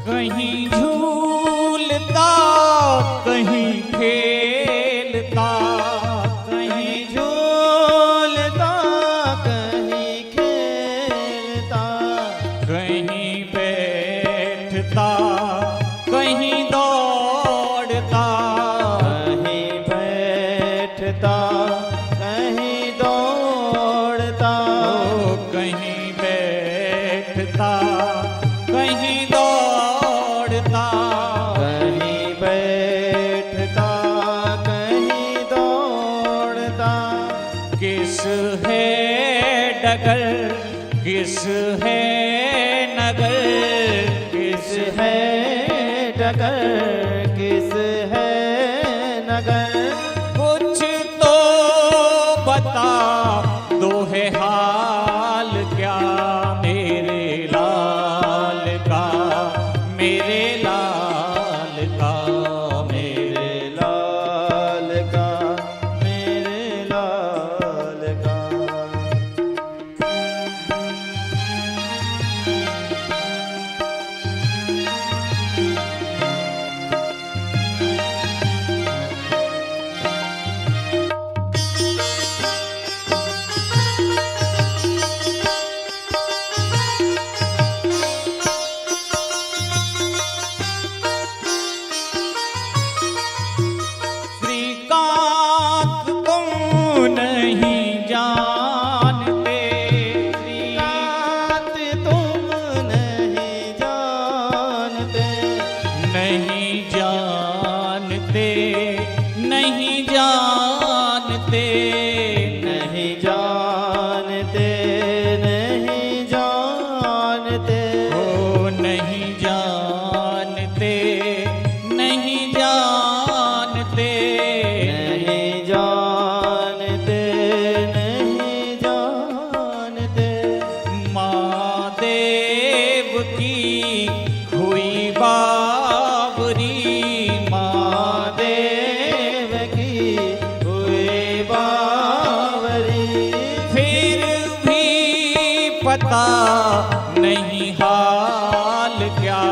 कहीं झूलता कहीं खेलता, कहीं झूलता कहीं खेलता, कहीं बैठता कहीं दौड़ता, कहीं बैठता कहीं दौड़ता, ओ कहीं बैठता कहीं दौड़ता, कहीं बैठता कहीं दौड़ता। किस है डगर किस है नगर, किस है डगर किस है नगर, कुछ तो बता दो है हाल क्या मेरे लाल का, मेरे लाल का, मेरे लाल का, मेरे लाल का। श्रीकांत तुम नहीं जानते, श्रीकांत तुम नहीं जानते, नहीं जानते, नहीं जानते, नहीं जानते, नहीं जानते, ओ नहीं जानते, नहीं जानते, नहीं जानते, नहीं जानते। महादेव की हुई बाबरी, महादेव की हुई बावरी, फिर भी पता नहीं हाल क्या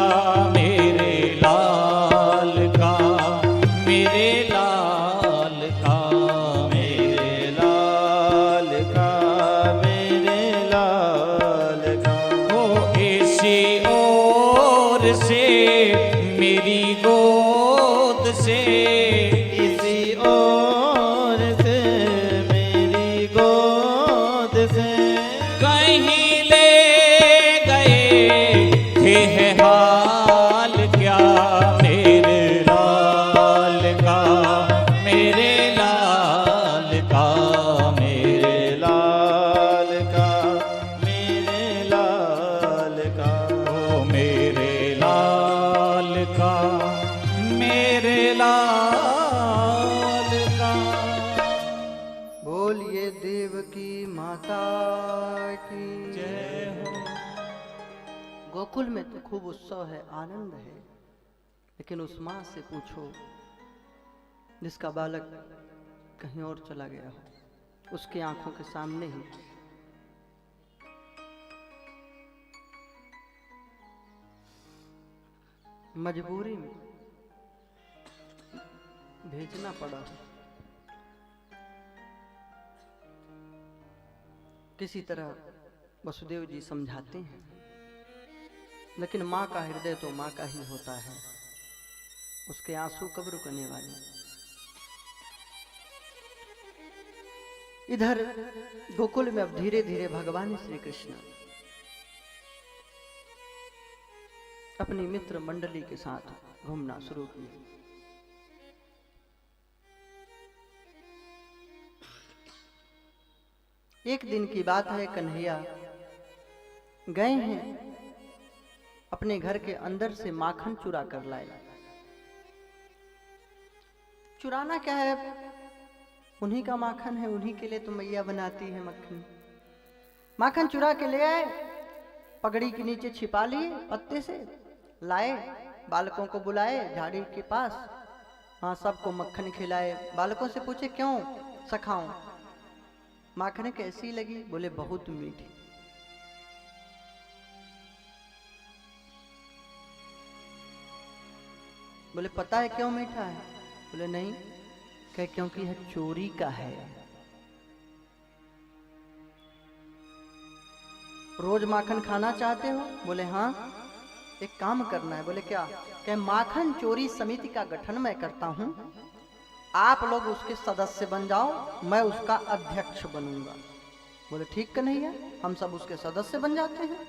मेरे लाल का, मेरे लाल का, मेरे लाल का, मेरे लाल का। वो ऐसी ओर से मेरी गोद से, इसी ओर से मेरी गोद से, कहीं ले गए थे है हाल क्या मेरे लाल का, मेरे लाल का, मेरे लाल का, मेरे लाल का। ओ मेरे लाल का, मेरे लाल का। बोलिए देव की माता की जय हो। गोकुल में तो खूब उत्सव है, आनंद है, लेकिन उस माँ से पूछो जिसका बालक कहीं और चला गया हो, उसकी आंखों के सामने ही मजबूरी में भेजना पड़ा। किसी तरह वसुदेव जी समझाते हैं, लेकिन माँ का हृदय तो माँ का ही होता है, उसके आंसू कब रुकने वाले। इधर गोकुल में अब धीरे धीरे भगवान श्री कृष्ण अपनी मित्र मंडली के साथ घूमना शुरू किए। एक दिन की बात है, कन्हैया गए हैं अपने घर के अंदर से माखन चुरा कर लाए। चुराना क्या है, उन्हीं का माखन है, उन्हीं के लिए तो मैया बनाती है मक्खन। माखन चुरा के ले आए, पगड़ी के नीचे छिपा लिए, पत्ते से लाए, बालकों को बुलाए झाड़ी के पास, हाँ सबको मक्खन खिलाए। बालकों से पूछे क्यों सखाऊं, माखन कैसी लगी? बोले बहुत मीठी। बोले पता है क्यों मीठा है? बोले नहीं। कहे क्योंकि यह चोरी का है। रोज माखन खाना चाहते हो? बोले हाँ। एक काम करना है। बोले क्या? कहे माखन चोरी समिति का गठन मैं करता हूं, आप लोग उसके सदस्य बन जाओ, मैं उसका अध्यक्ष बनूंगा। बोले ठीक कन्हैया, हम सब उसके सदस्य बन जाते हैं।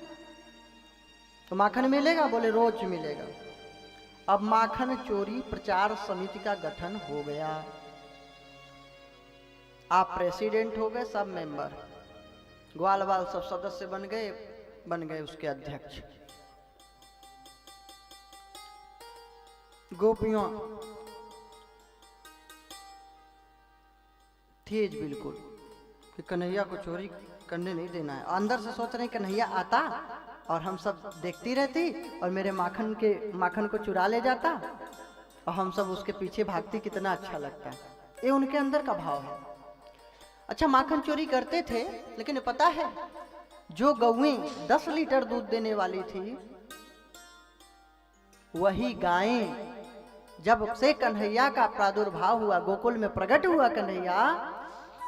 तो माखन मिलेगा? बोले रोज मिलेगा। अब माखन चोरी प्रचार समिति का गठन हो गया, आप प्रेसिडेंट हो गए, सब मेंबर, ग्वाल बाल सब सदस्य बन गए उसके अध्यक्ष। गोपियों तेज बिल्कुल कि कन्हैया को चोरी करने नहीं देना है। अंदर से सोच रहे कन्हैया आता और हम सब देखती रहती और मेरे माखन को चुरा ले जाता और हम सब उसके पीछे भागती, कितना अच्छा लगता है। ये उनके अंदर का भाव है। अच्छा, माखन चोरी करते थे, लेकिन पता है जो गौएं 10 लीटर दूध देने वाली थी, वही गायें जब से कन्हैया का प्रादुर्भाव हुआ, गोकुल में प्रकट हुआ कन्हैया,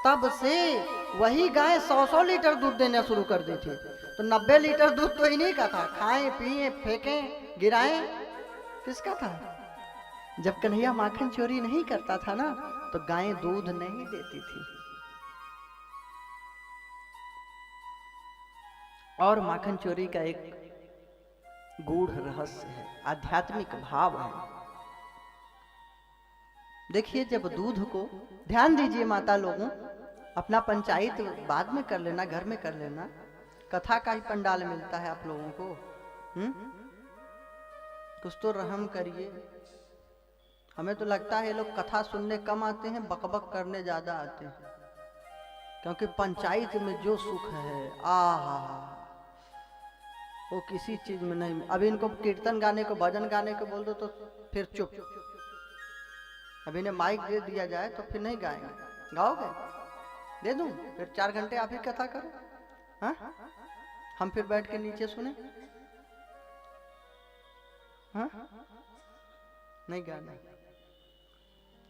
तब से वही गाय 100-100 लीटर दूध देना शुरू कर दी थी। तो 90 लीटर दूध तो इन्हीं का था, खाएं पिए फेंकें गिराएं, किसका था? जब कन्हैया माखन चोरी नहीं करता था ना, तो गायें दूध नहीं देती थी। और माखन चोरी का एक गूढ़ रहस्य है, आध्यात्मिक भाव है। देखिए, जब दूध को, ध्यान दीजिए माता लोगों, अपना पंचायत बाद में कर लेना, घर में कर लेना, कथा का ही पंडाल मिलता है आप लोगों को। कुछ तो रहम करिए। हमें तो लगता है ये लोग कथा सुनने कम आते हैं, बकबक करने ज्यादा आते हैं, क्योंकि पंचायत में जो सुख है, आहा, वो किसी चीज में नहीं। अभी इनको कीर्तन गाने को, भजन गाने को बोल दो तो फिर चुप। अभी इन्हें माइक दे दिया जाए तो फिर नहीं गाएंगे। गाओगे? दे दूं? फिर 4 घंटे आप ही कथा करो, हाँ? हम फिर बैठ के नीचे सुने, हाँ? नहीं गाना,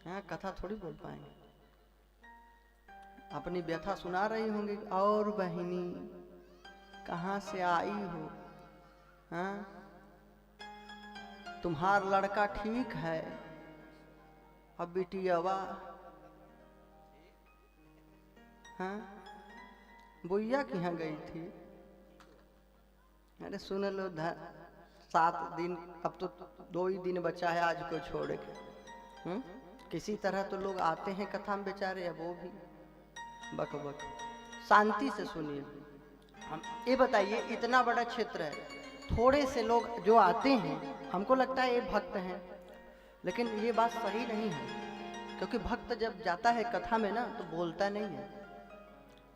हाँ? कथा थोड़ी बोल पाएंगे। अपनी व्यथा सुना रही होंगी, और बहिनी कहाँ से आई हो, हाँ? तुम्हार लड़का ठीक है? अब बिटियावा, हाँ, बुइया के यहाँ गई थी। अरे सुन लो, 7 दिन, अब तो 2 ही दिन बचा है आज को छोड़ के। किसी तरह तो लोग आते हैं कथा में बेचारे, अब वो भी बक बक। शांति से सुनिए। हम ये बताइए, इतना बड़ा क्षेत्र है, थोड़े से लोग जो आते हैं, हमको लगता है ये भक्त हैं, लेकिन ये बात सही नहीं है, क्योंकि भक्त जब जाता है कथा में ना, तो बोलता नहीं है।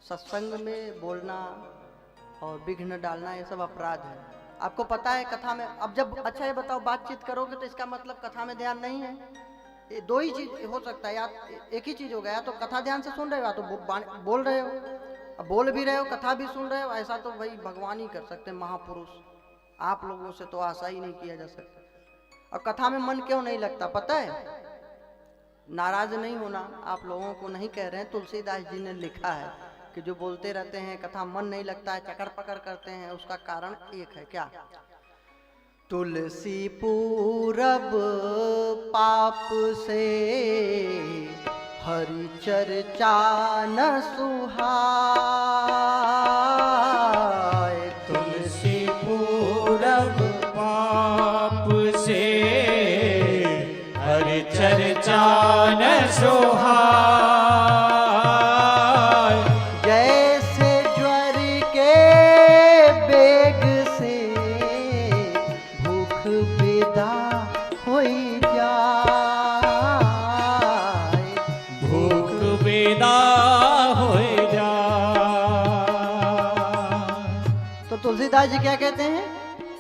सत्संग में बोलना और विघ्न डालना, ये सब अपराध है। आपको पता है कथा में, अब जब, अच्छा ये बताओ, बातचीत करोगे तो इसका मतलब कथा में ध्यान नहीं है। ये 2 ही चीज हो सकता है, या एक ही चीज हो गया, या तो कथा ध्यान से सुन रहे हो, या तो बोल रहे हो। अब बोल भी रहे हो, कथा भी सुन रहे हो, ऐसा तो भाई भगवान ही कर सकते हैं, महापुरुष। आप लोगों से तो आशा ही नहीं किया जा सकता। और कथा में मन क्यों नहीं लगता पता है? नाराज नहीं होना, आप लोगों को नहीं कह रहे हैं, तुलसीदास जी ने लिखा है, कि जो बोलते रहते हैं कथा मन नहीं लगता है, चकर पकड़ करते हैं, उसका कारण एक है क्या? तुलसी पूरब पाप से हरि चर्चा न सुहाए। तुलसी पूरब पाप से हरि चर्चा न सोहाय। जैसे ज्वर के बेग से भूख विदा होई जाए। भूख विदा होए जाए। तो तुलसीदास जी क्या कहते हैं?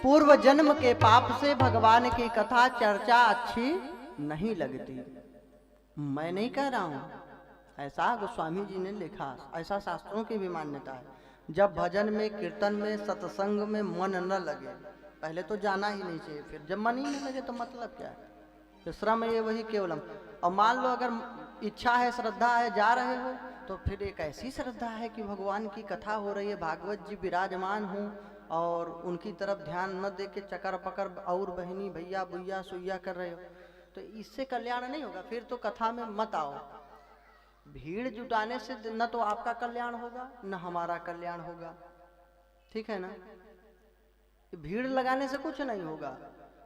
पूर्व जन्म के पाप से भगवान की कथा चर्चा अच्छी नहीं लगती। मैं नहीं कह रहा हूं, ऐसा गोस्वामी जी ने लिखा, ऐसा शास्त्रों की भी मान्यता है। जब भजन में, कीर्तन में, सत्संग में मन न लगे, पहले तो जाना ही नहीं चाहिए, फिर जब मन ही नहीं लगे तो मतलब क्या है? तो श्रम ये वही केवलम। और मान लो अगर इच्छा है, श्रद्धा है, जा रहे हो, तो फिर एक ऐसी श्रद्धा है कि भगवान की कथा हो रही है, भागवत जी विराजमान हूँ और उनकी तरफ ध्यान न दे के चकर पकड़ और बहनी भैया बुैया सुइया कर रहे हो, तो इससे कल्याण नहीं होगा। फिर तो कथा में मत आओ। भीड़ जुटाने से न तो आपका कल्याण होगा न हमारा कल्याण होगा, ठीक है ना? भीड़ लगाने से कुछ नहीं होगा।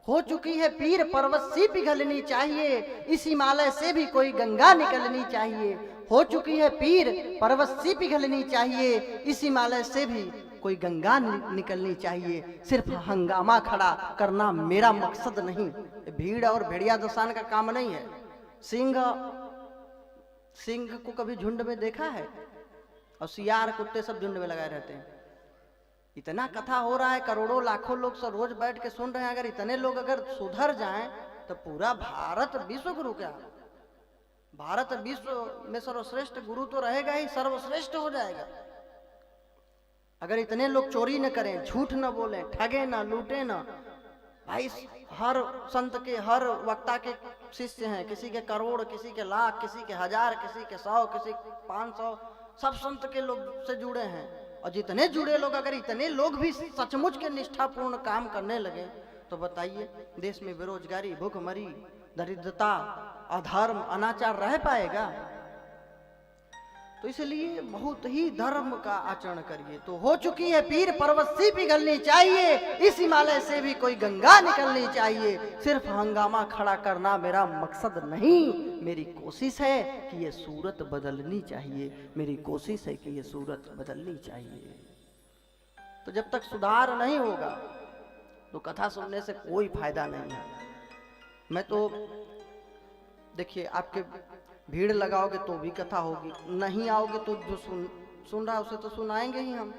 हो चुकी है पीर पर्वत सी पिघलनी चाहिए, इस हिमालय से भी कोई गंगा निकलनी चाहिए। हो चुकी है पीर पर्वत सी पिघलनी चाहिए, इस हिमालय से भी कोई गंगा निकलनी चाहिए। सिर्फ हंगामा खड़ा करना मेरा मकसद नहीं। भीड़ और भेड़िया दसान का काम नहीं है। सिंह को कभी झुंड में देखा है? और सियार कुत्ते सब झुंड में लगाए रहते हैं। इतना कथा हो रहा है, करोड़ों लाखों लोग सब रोज बैठ के सुन रहे हैं। अगर इतने लोग अगर सुधर जाएं तो पूरा भारत विश्व गुरु क्या, भारत विश्व में सर्वश्रेष्ठ गुरु तो रहेगा ही, सर्वश्रेष्ठ हो जाएगा। अगर इतने लोग चोरी न करें, झूठ न बोलें, ठगे न, लूटे न। भाई हर संत के, हर वक्ता के शिष्य हैं, किसी के करोड़, किसी के लाख, किसी के हजार, किसी के 100, किसी 500, सब संत के लोग से जुड़े हैं। और जितने जुड़े लोग, अगर इतने लोग भी सचमुच के निष्ठापूर्ण काम करने लगे तो बताइए देश में बेरोजगारी, भूखमरी, दरिद्रता, अधर्म, अनाचार रह पाएगा? तो इसलिए बहुत ही धर्म का आचरण करिए। तो हो चुकी है पीर पर्वत सी पिघलनी चाहिए, इस हिमालय से भी कोई गंगा निकलनी चाहिए। सिर्फ हंगामा खड़ा करना मेरा मकसद नहीं, मेरी कोशिश है कि ये सूरत बदलनी चाहिए, मेरी कोशिश है कि ये सूरत बदलनी चाहिए। तो जब तक सुधार नहीं होगा तो कथा सुनने से कोई फायदा नहीं है। मैं तो देखिए, आपके भीड़ लगाओगे तो भी कथा होगी, नहीं आओगे तो जो सुन रहा है उसे तो सुनाएंगे ही हम।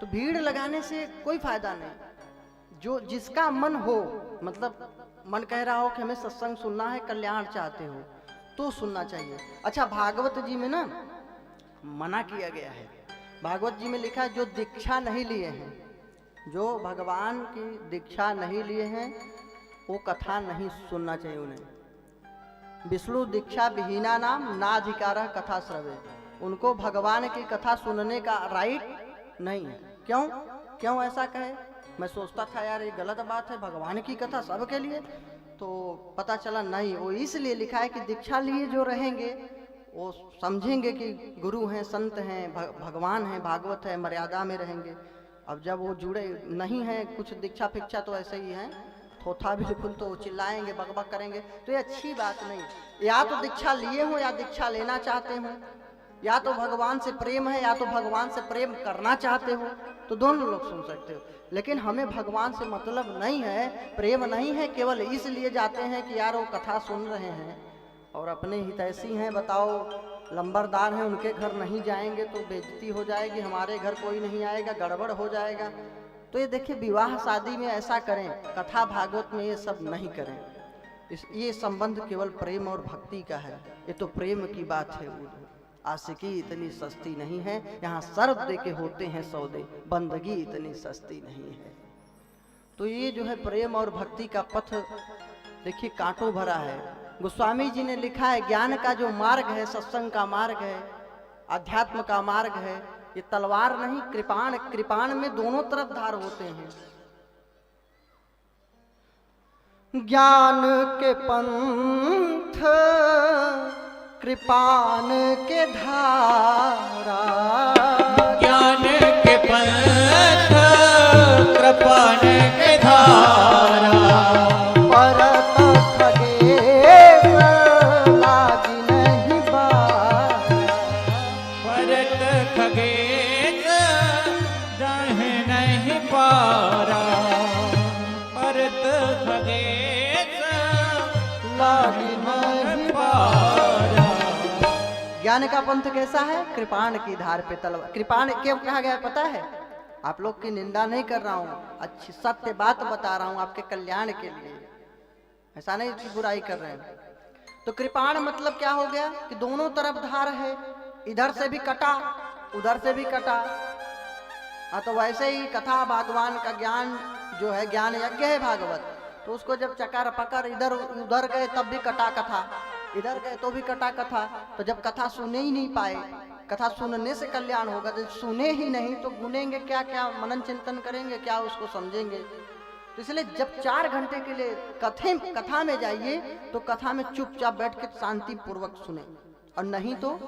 तो भीड़ लगाने से कोई फायदा नहीं। जो जिसका मन हो, मतलब मन कह रहा हो कि हमें सत्संग सुनना है, कल्याण चाहते हो, तो सुनना चाहिए। अच्छा, भागवत जी में ना मना किया गया है। भागवत जी में लिखा है जो दीक्षा नहीं लिए हैं, जो भगवान की दीक्षा नहीं लिए हैं, वो कथा नहीं सुनना चाहिए उन्हें। विष्णु दीक्षा विहीना नाम नाधिकारः कथा श्रवे। उनको भगवान की कथा सुनने का राइट नहीं है। क्यों ऐसा कहे? मैं सोचता था यार ये गलत बात है, भगवान की कथा सबके लिए। तो पता चला नहीं, वो इसलिए लिखा है कि दीक्षा लिए जो रहेंगे वो समझेंगे कि गुरु हैं, संत हैं, भगवान हैं, भागवत है, मर्यादा में रहेंगे। अब जब वो जुड़े नहीं हैं, कुछ दीक्षा फिक्षा तो ऐसे ही हैं, थोथा बिल्कुल, तो चिल्लाएंगे, बकबक करेंगे, तो ये अच्छी बात नहीं। या तो दीक्षा लिए हो या दीक्षा लेना चाहते हो, या तो भगवान से प्रेम है या तो भगवान से प्रेम करना चाहते हो, तो दोनों लोग सुन सकते हो। लेकिन हमें भगवान से मतलब नहीं है, प्रेम नहीं है, केवल इसलिए जाते हैं कि यार वो कथा सुन रहे हैं और अपने हितैषी हैं, बताओ लंबरदार हैं, उनके घर नहीं जाएंगे तो बेइज्जती हो जाएगी, हमारे घर कोई नहीं आएगा, गड़बड़ हो जाएगा। तो ये देखिए, विवाह शादी में ऐसा करें, कथा भागवत में ये सब नहीं करें। ये संबंध केवल प्रेम और भक्ति का है, ये तो प्रेम की बात है। आशिकी इतनी सस्ती नहीं है, यहाँ सर्व दे के होते हैं सौदे, बंदगी इतनी सस्ती नहीं है। तो ये जो है प्रेम और भक्ति का पथ देखिए कांटों भरा है। गोस्वामी जी ने लिखा है ज्ञान का जो मार्ग है, सत्संग का मार्ग है, अध्यात्म का मार्ग है। ये तलवार नहीं, कृपाण। कृपाण में दोनों तरफ धार होते हैं। ज्ञान के पंथ कृपाण के धारा, ज्ञान के पंथ कृपाण के धारा, परत खगेश लागी नहीं बारा, परत खगेश दाह नहीं पारा, परत खगेश लागी नहीं पारा। ज्ञान का पंथ कैसा है? कृपाण की धार पे तलवार। कृपाण क्यों कहा गया है पता है? आप लोग की निंदा नहीं कर रहा हूँ, अच्छी सत्य बात बता रहा हूँ आपके कल्याण के लिए, ऐसा नहीं कि बुराई कर रहे हैं। तो कृपाण मतलब क्या हो गया कि दोनों तरफ धार है, इधर से भी कटा उधर से भी कटा। हाँ, तो वैसे ही कथा भगवान का ज्ञान जो है, ज्ञान यज्ञ है भागवत, तो उसको जब चकार पकर इधर उधर गए तब भी कटा कथा, इधर गए तो भी कटा कथा। तो जब कथा सुने ही नहीं पाए, कथा सुनने से कल्याण होगा, जब सुने ही नहीं तो गुनेंगे क्या, क्या मनन चिंतन करेंगे, क्या उसको समझेंगे। तो इसलिए जब 4 घंटे के लिए कथा में जाइए तो कथा में चुपचाप बैठ के शांति पूर्वक सुने, और नहीं तो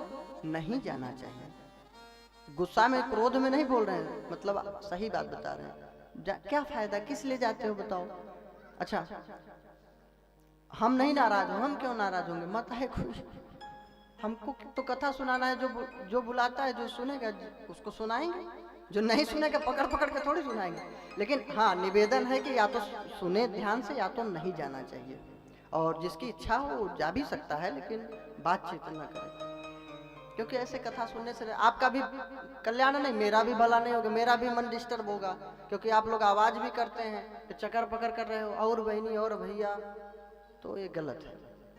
नहीं जाना चाहिए। गुस्सा में क्रोध में नहीं बोल रहे हैं, मतलब सही बात बता रहे हैं। क्या फायदा, किस लिए जाते हो बताओ? अच्छा, हम नहीं नाराज हो, हम क्यों नाराज होंगे? मत है खुश, हमको तो कथा सुनाना है। जो बुलाता है, जो सुनेगा उसको सुनाएंगे, जो नहीं सुनेगा पकड़ पकड़ के थोड़ी सुनाएंगे। लेकिन हाँ, निवेदन है कि या तो सुने ध्यान से या तो नहीं जाना चाहिए, और जिसकी इच्छा हो वो जा भी सकता है, लेकिन बातचीत न करे, क्योंकि ऐसे कथा सुनने से आपका भी कल्याण नहीं, मेरा भी भला नहीं होगा, मेरा भी मन डिस्टर्ब होगा, क्योंकि आप लोग आवाज भी करते हैं, तो चक्कर पकड़ कर रहे हो, और बहनी और भैया, तो ये गलत है।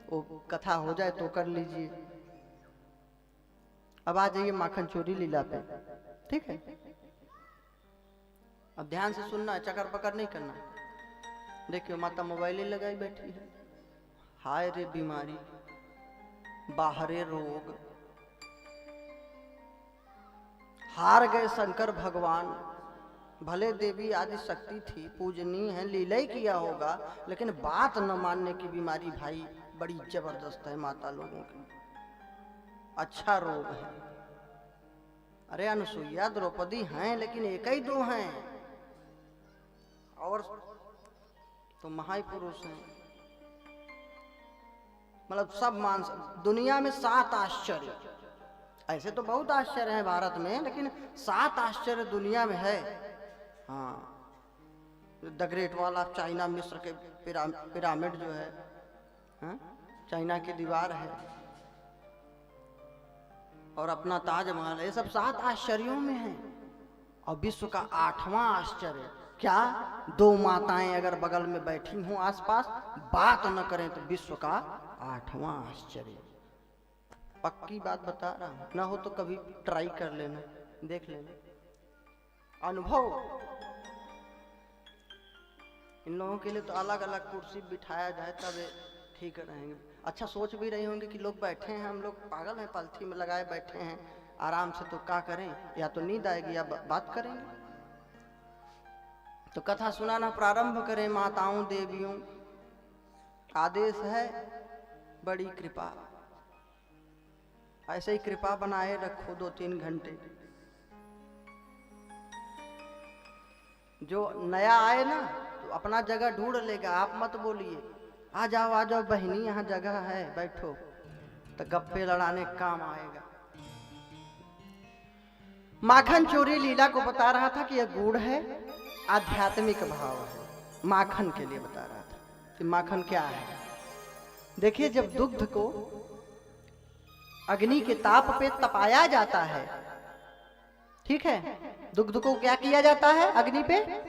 वो कथा हो जाए तो कर लीजिए। अब आ जाइए माखन चोरी लीला पे, ठीक है? अब ध्यान से सुनना है, चक्कर पकड़ नहीं करना। देखियो माता मोबाइल ही लगाई बैठी है। हाय रे बीमारी, बाहरे रोग, हार गए शंकर भगवान। भले देवी आदि शक्ति थी, पूजनीय है, लीला ही किया होगा, लेकिन बात न मानने की बीमारी भाई बड़ी जबरदस्त है माता लोगों की। अच्छा रोग है। अरे अनुसुईया द्रौपदी हैं, लेकिन एक ही 2 हैं, और तो महापुरुष हैं। मतलब सब मानस दुनिया में 7 आश्चर्य, ऐसे तो बहुत आश्चर्य है भारत में, लेकिन 7 आश्चर्य दुनिया में है। हाँ, the great wall of China, मिस्र के पिरामिड जो है, हाँ? चाइना की दीवार है, और अपना ताजमहल, ये सब 7 आश्चर्यों में है। और विश्व का 8वां आश्चर्य क्या? 2 माताएं अगर बगल में बैठी हों आसपास, बात न करें, तो विश्व का 8वां आश्चर्य। पक्की बात बता रहा हूं, ना हो तो कभी ट्राई कर लेना, देख लेना, अनुभव। इन लोगों के लिए तो अलग अलग कुर्सी बिठाया जाए तब ठीक रहेंगे। अच्छा, सोच भी रही होंगे कि लोग बैठे हैं, हम लोग पागल हैं, पलथी में लगाए बैठे हैं आराम से, तो क्या करें? या तो नींद आएगी या बात करेंगे। तो कथा सुनाना प्रारंभ करें माताओं देवियों, आदेश है, बड़ी कृपा। ऐसे ही कृपा बनाए रखो 2-3 घंटे। जो नया आए ना तो अपना जगह ढूंढ लेगा, आप मत बोलिए आ जाओ बहनी, यहाँ जगह है, बैठो, तो गप्पे लड़ाने काम आएगा। माखन चोरी लीला को बता रहा था कि यह गुड़ है, आध्यात्मिक भाव है। माखन के लिए बता रहा था कि माखन क्या है। देखिए, जब दुग्ध को अग्नि के ताप पे तपाया जाता है, ठीक है, दुग्ध को क्या किया जाता है अग्नि पे?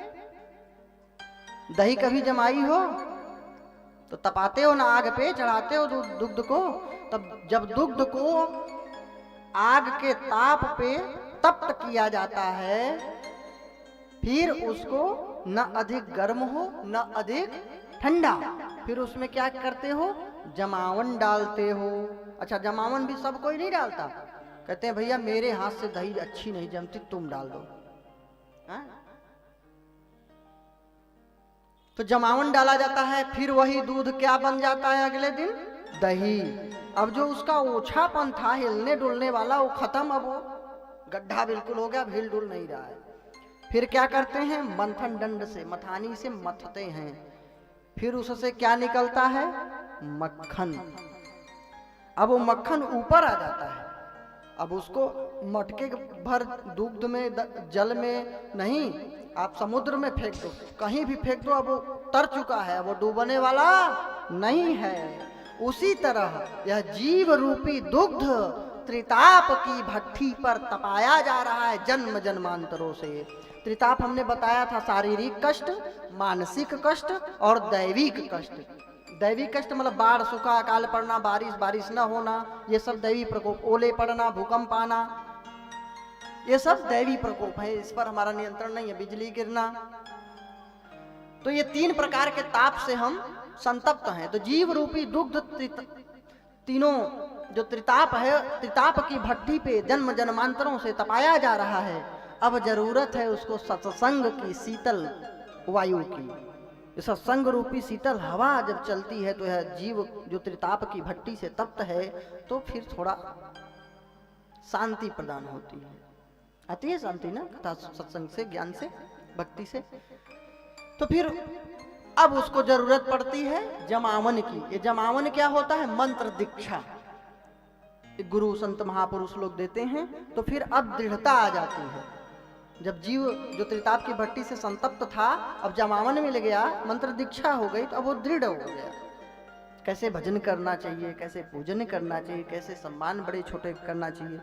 दही कभी जमाई हो तो तपाते हो ना, आग पे चढ़ाते हो दुग्ध को। तब जब दुग्ध को आग के ताप पे तप्त किया जाता है, फिर उसको न अधिक गर्म हो न अधिक ठंडा, फिर उसमें क्या करते हो? जमावन डालते हो। अच्छा, जमावन भी सब कोई नहीं डालता, कहते हैं भैया मेरे हाथ से दही अच्छी नहीं जमती, तुम डाल दो। हाँ? तो जमावन डाला जाता है, फिर वही दूध क्या बन जाता है अगले दिन? दही। अब जो उसका ओछापन था हिलने डुलने वाला वो खत्म, अब वो गड्ढा बिल्कुल हो गया, हिल डुल नहीं रहा है। फिर क्या करते हैं? मंथन दंड से, मथानी से मथते हैं, फिर उससे क्या निकलता है? मक्खन। अब वो मक्खन ऊपर आ जाता है। अब उसको मटके भर दूध में जल में नहीं, आप समुद्र में फेंक दो, कहीं भी फेंक दो, अब वो तर चुका है, वो डूबने वाला नहीं है। उसी तरह यह जीव रूपी दुग्ध त्रिताप की भट्ठी पर तपाया जा रहा है जन्म जन्मांतरों से। त्रिताप हमने बताया था शारीरिक कष्ट, मानसिक कष्ट और दैविक कष्ट। दैविक कष्ट मतलब बाढ़, सूखा, अकाल पड़ना, बारिश न होना, ये सब दैवी प्रकोप, ओले पड़ना, भूकंप आना, ये सब दैवी प्रकोप है, इस पर हमारा नियंत्रण नहीं है। बिजली गिरना, तो ये 3 प्रकार के ताप से हम संतप्त हैं। तो जीव रूपी दुग्ध तीनों जो त्रिताप है, त्रिताप की भट्टी पे जन्म जन्मांतरों से तपाया जा रहा है। अब जरूरत है उसको सत्संग की शीतल वायु की। सत्संग रूपी शीतल हवा जब चलती है तो यह जीव जो त्रिताप की भट्टी से तप्त है तो फिर थोड़ा शांति प्रदान होती है, आती है शांति ना, कथा सत्संग से, ज्ञान से, भक्ति से। तो फिर अब उसको जरूरत पड़ती है जमावन की। ये जमावन क्या होता है? मंत्र दीक्षा गुरु संत महापुरुष लोग देते हैं। तो फिर अब दृढ़ता आ जाती है। जब जीव जो त्रिताप की भट्टी से संतप्त था, अब जमावन मिल गया, मंत्र दीक्षा हो गई, तो अब वो दृढ़ हो गया। कैसे भजन करना चाहिए, कैसे पूजन करना चाहिए, कैसे सम्मान बड़े छोटे करना चाहिए,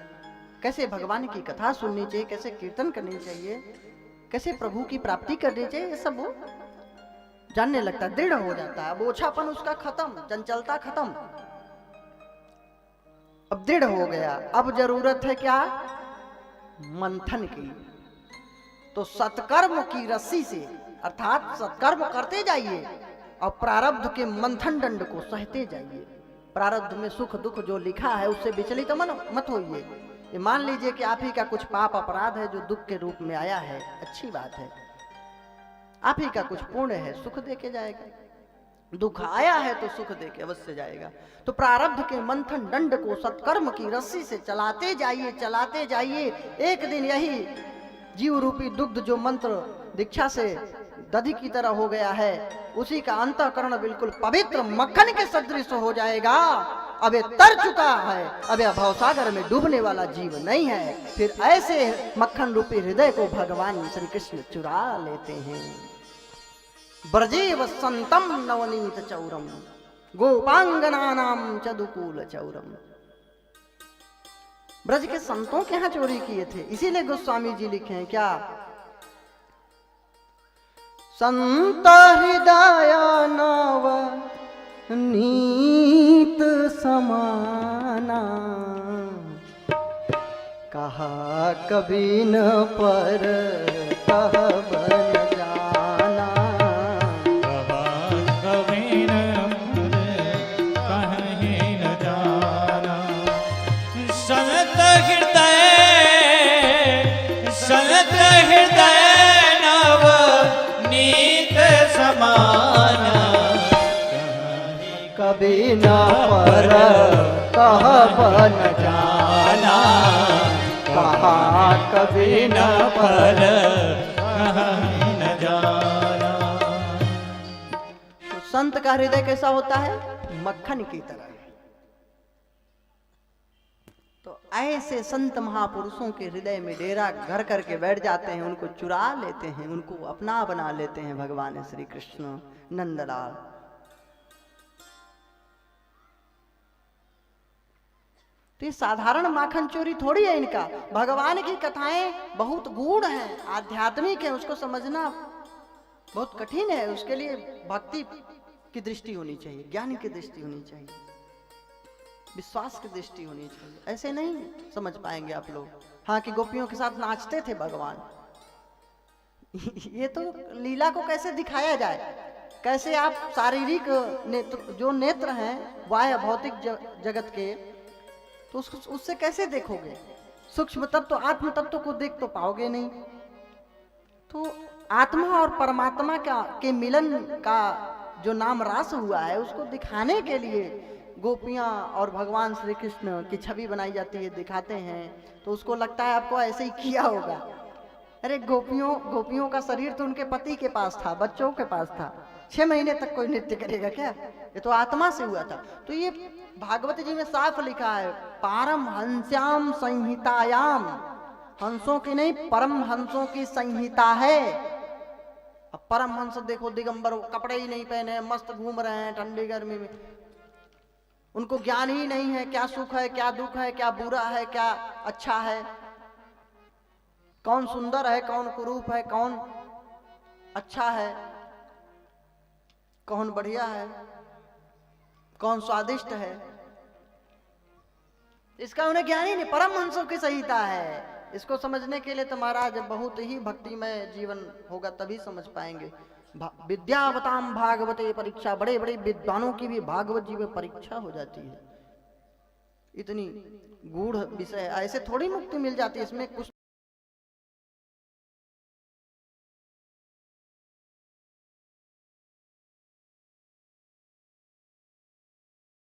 कैसे भगवान की कथा सुननी चाहिए, कैसे कीर्तन करनी चाहिए, कैसे प्रभु की प्राप्ति करनी चाहिए, ये सब वो जानने लगता है, दृढ़ हो जाता है। बोझापन उसका खत्म, चंचलता खत्म, अब दृढ़ हो गया। अब जरूरत है क्या? मंथन की। तो सत्कर्म की रस्सी से, अर्थात सत्कर्म करते जाइए और प्रारब्ध के मंथन दंड को सहते जाइए। प्रारब्ध में सुख दुख जो लिखा है उससे विचलित मत होइए। ये मान लीजिए कि आप ही का कुछ पाप अपराध है जो दुख के रूप में आया है, अच्छी बात है। आप ही का कुछ पुण्य है, सुख देके जाएगा। दुख आया है तो सुख देके अवश्य जाएगा। तो प्रारब्ध के मंथन दंड को सत्कर्म की रस्सी से चलाते जाइए, चलाते जाइए। एक दिन यही जीव रूपी दुग्ध जो मंत्र दीक्षा से दधि की तरह हो गया है, उसी का अंतःकरण बिल्कुल पवित्र मक्खन के सदृश हो जाएगा। अब ये तर चुका है, अब यह भवसागर में डूबने वाला जीव नहीं है। फिर ऐसे मक्खन रूपी हृदय को भगवान श्री कृष्ण चुरा लेते हैं। ब्रजे वसंतम नवनीत चौरम गोपांगनानाम चदुकूल चौरम। ब्रज के संतों के यहाँ चोरी किए थे, इसीलिए गोस्वामी जी लिखे हैं क्या? संत हृदय नव नीत समाना, कहा कभी न पर कह बन जाना। कहा कभी न पर कहीं न जाना। संत हृदय नव नीत समाना, कभी न पर कह बन जाना। कहा कभी न पर कहीं न जाना। तो संत का हृदय कैसा होता है? मक्खन की तरह। तो ऐसे संत महापुरुषों के हृदय में डेरा घर करके बैठ जाते हैं, उनको चुरा लेते हैं, उनको अपना बना लेते हैं भगवान श्री कृष्ण नंदलाल। तो ये साधारण माखन चोरी थोड़ी है इनका। भगवान की कथाएं बहुत गूढ़ हैं, आध्यात्मिक है, उसको समझना बहुत कठिन है। उसके लिए भक्ति की दृष्टि होनी चाहिए, ज्ञान की दृष्टि होनी चाहिए, विश्वास की दृष्टि होनी चाहिए। ऐसे नहीं समझ पाएंगे आप लोग। हाँ कि गोपियों के साथ नाचते थे भगवान, ये तो लीला को कैसे दिखाया जाए, कैसे आप शारीरिक नेत्र जो नेत्र हैं वाह्य भौतिक जगत के, तो उससे कैसे देखोगे? सूक्ष्म तत्व आत्म तत्व को देख तो पाओगे नहीं। तो आत्मा और परमात्मा के मिलन का जो नाम रास हुआ है, उसको दिखाने के लिए गोपियां और भगवान श्री कृष्ण की छवि बनाई जाती है, दिखाते हैं। तो उसको लगता है आपको ऐसे ही किया होगा। अरे गोपियों का शरीर तो उनके पति के पास था, बच्चों के पास था। 6 महीने तक कोई नृत्य करेगा क्या? ये तो आत्मा से हुआ था। तो ये भागवत जी में साफ लिखा है, पारम हंस्याम संहितायाम, हंसों की नहीं परम हंसों की संहिता है। अब परम हंस देखो दिगंबर, कपड़े ही नहीं पहने, मस्त घूम रहे हैं ठंडी गर्मी में। उनको ज्ञान ही नहीं है क्या सुख है, क्या दुख है, क्या बुरा है, क्या अच्छा है, कौन सुंदर है, कौन कुरूप है, कौन अच्छा है, कौन बढ़िया है, कौन स्वादिष्ट है। इसका उन्हें ज्ञान ही नहीं। परम हंसों की संहिता है। इसको समझने के लिए तो महाराज बहुत ही भक्तिमय जीवन होगा, तभी समझ पाएंगे। विद्यावताम भागवते परीक्षा, बड़े बड़े विद्वानों की भी भागवत जी में परीक्षा हो जाती है। इतनी गूढ़ विषय, ऐसे थोड़ी मुक्ति मिल जाती है। इसमें कुछ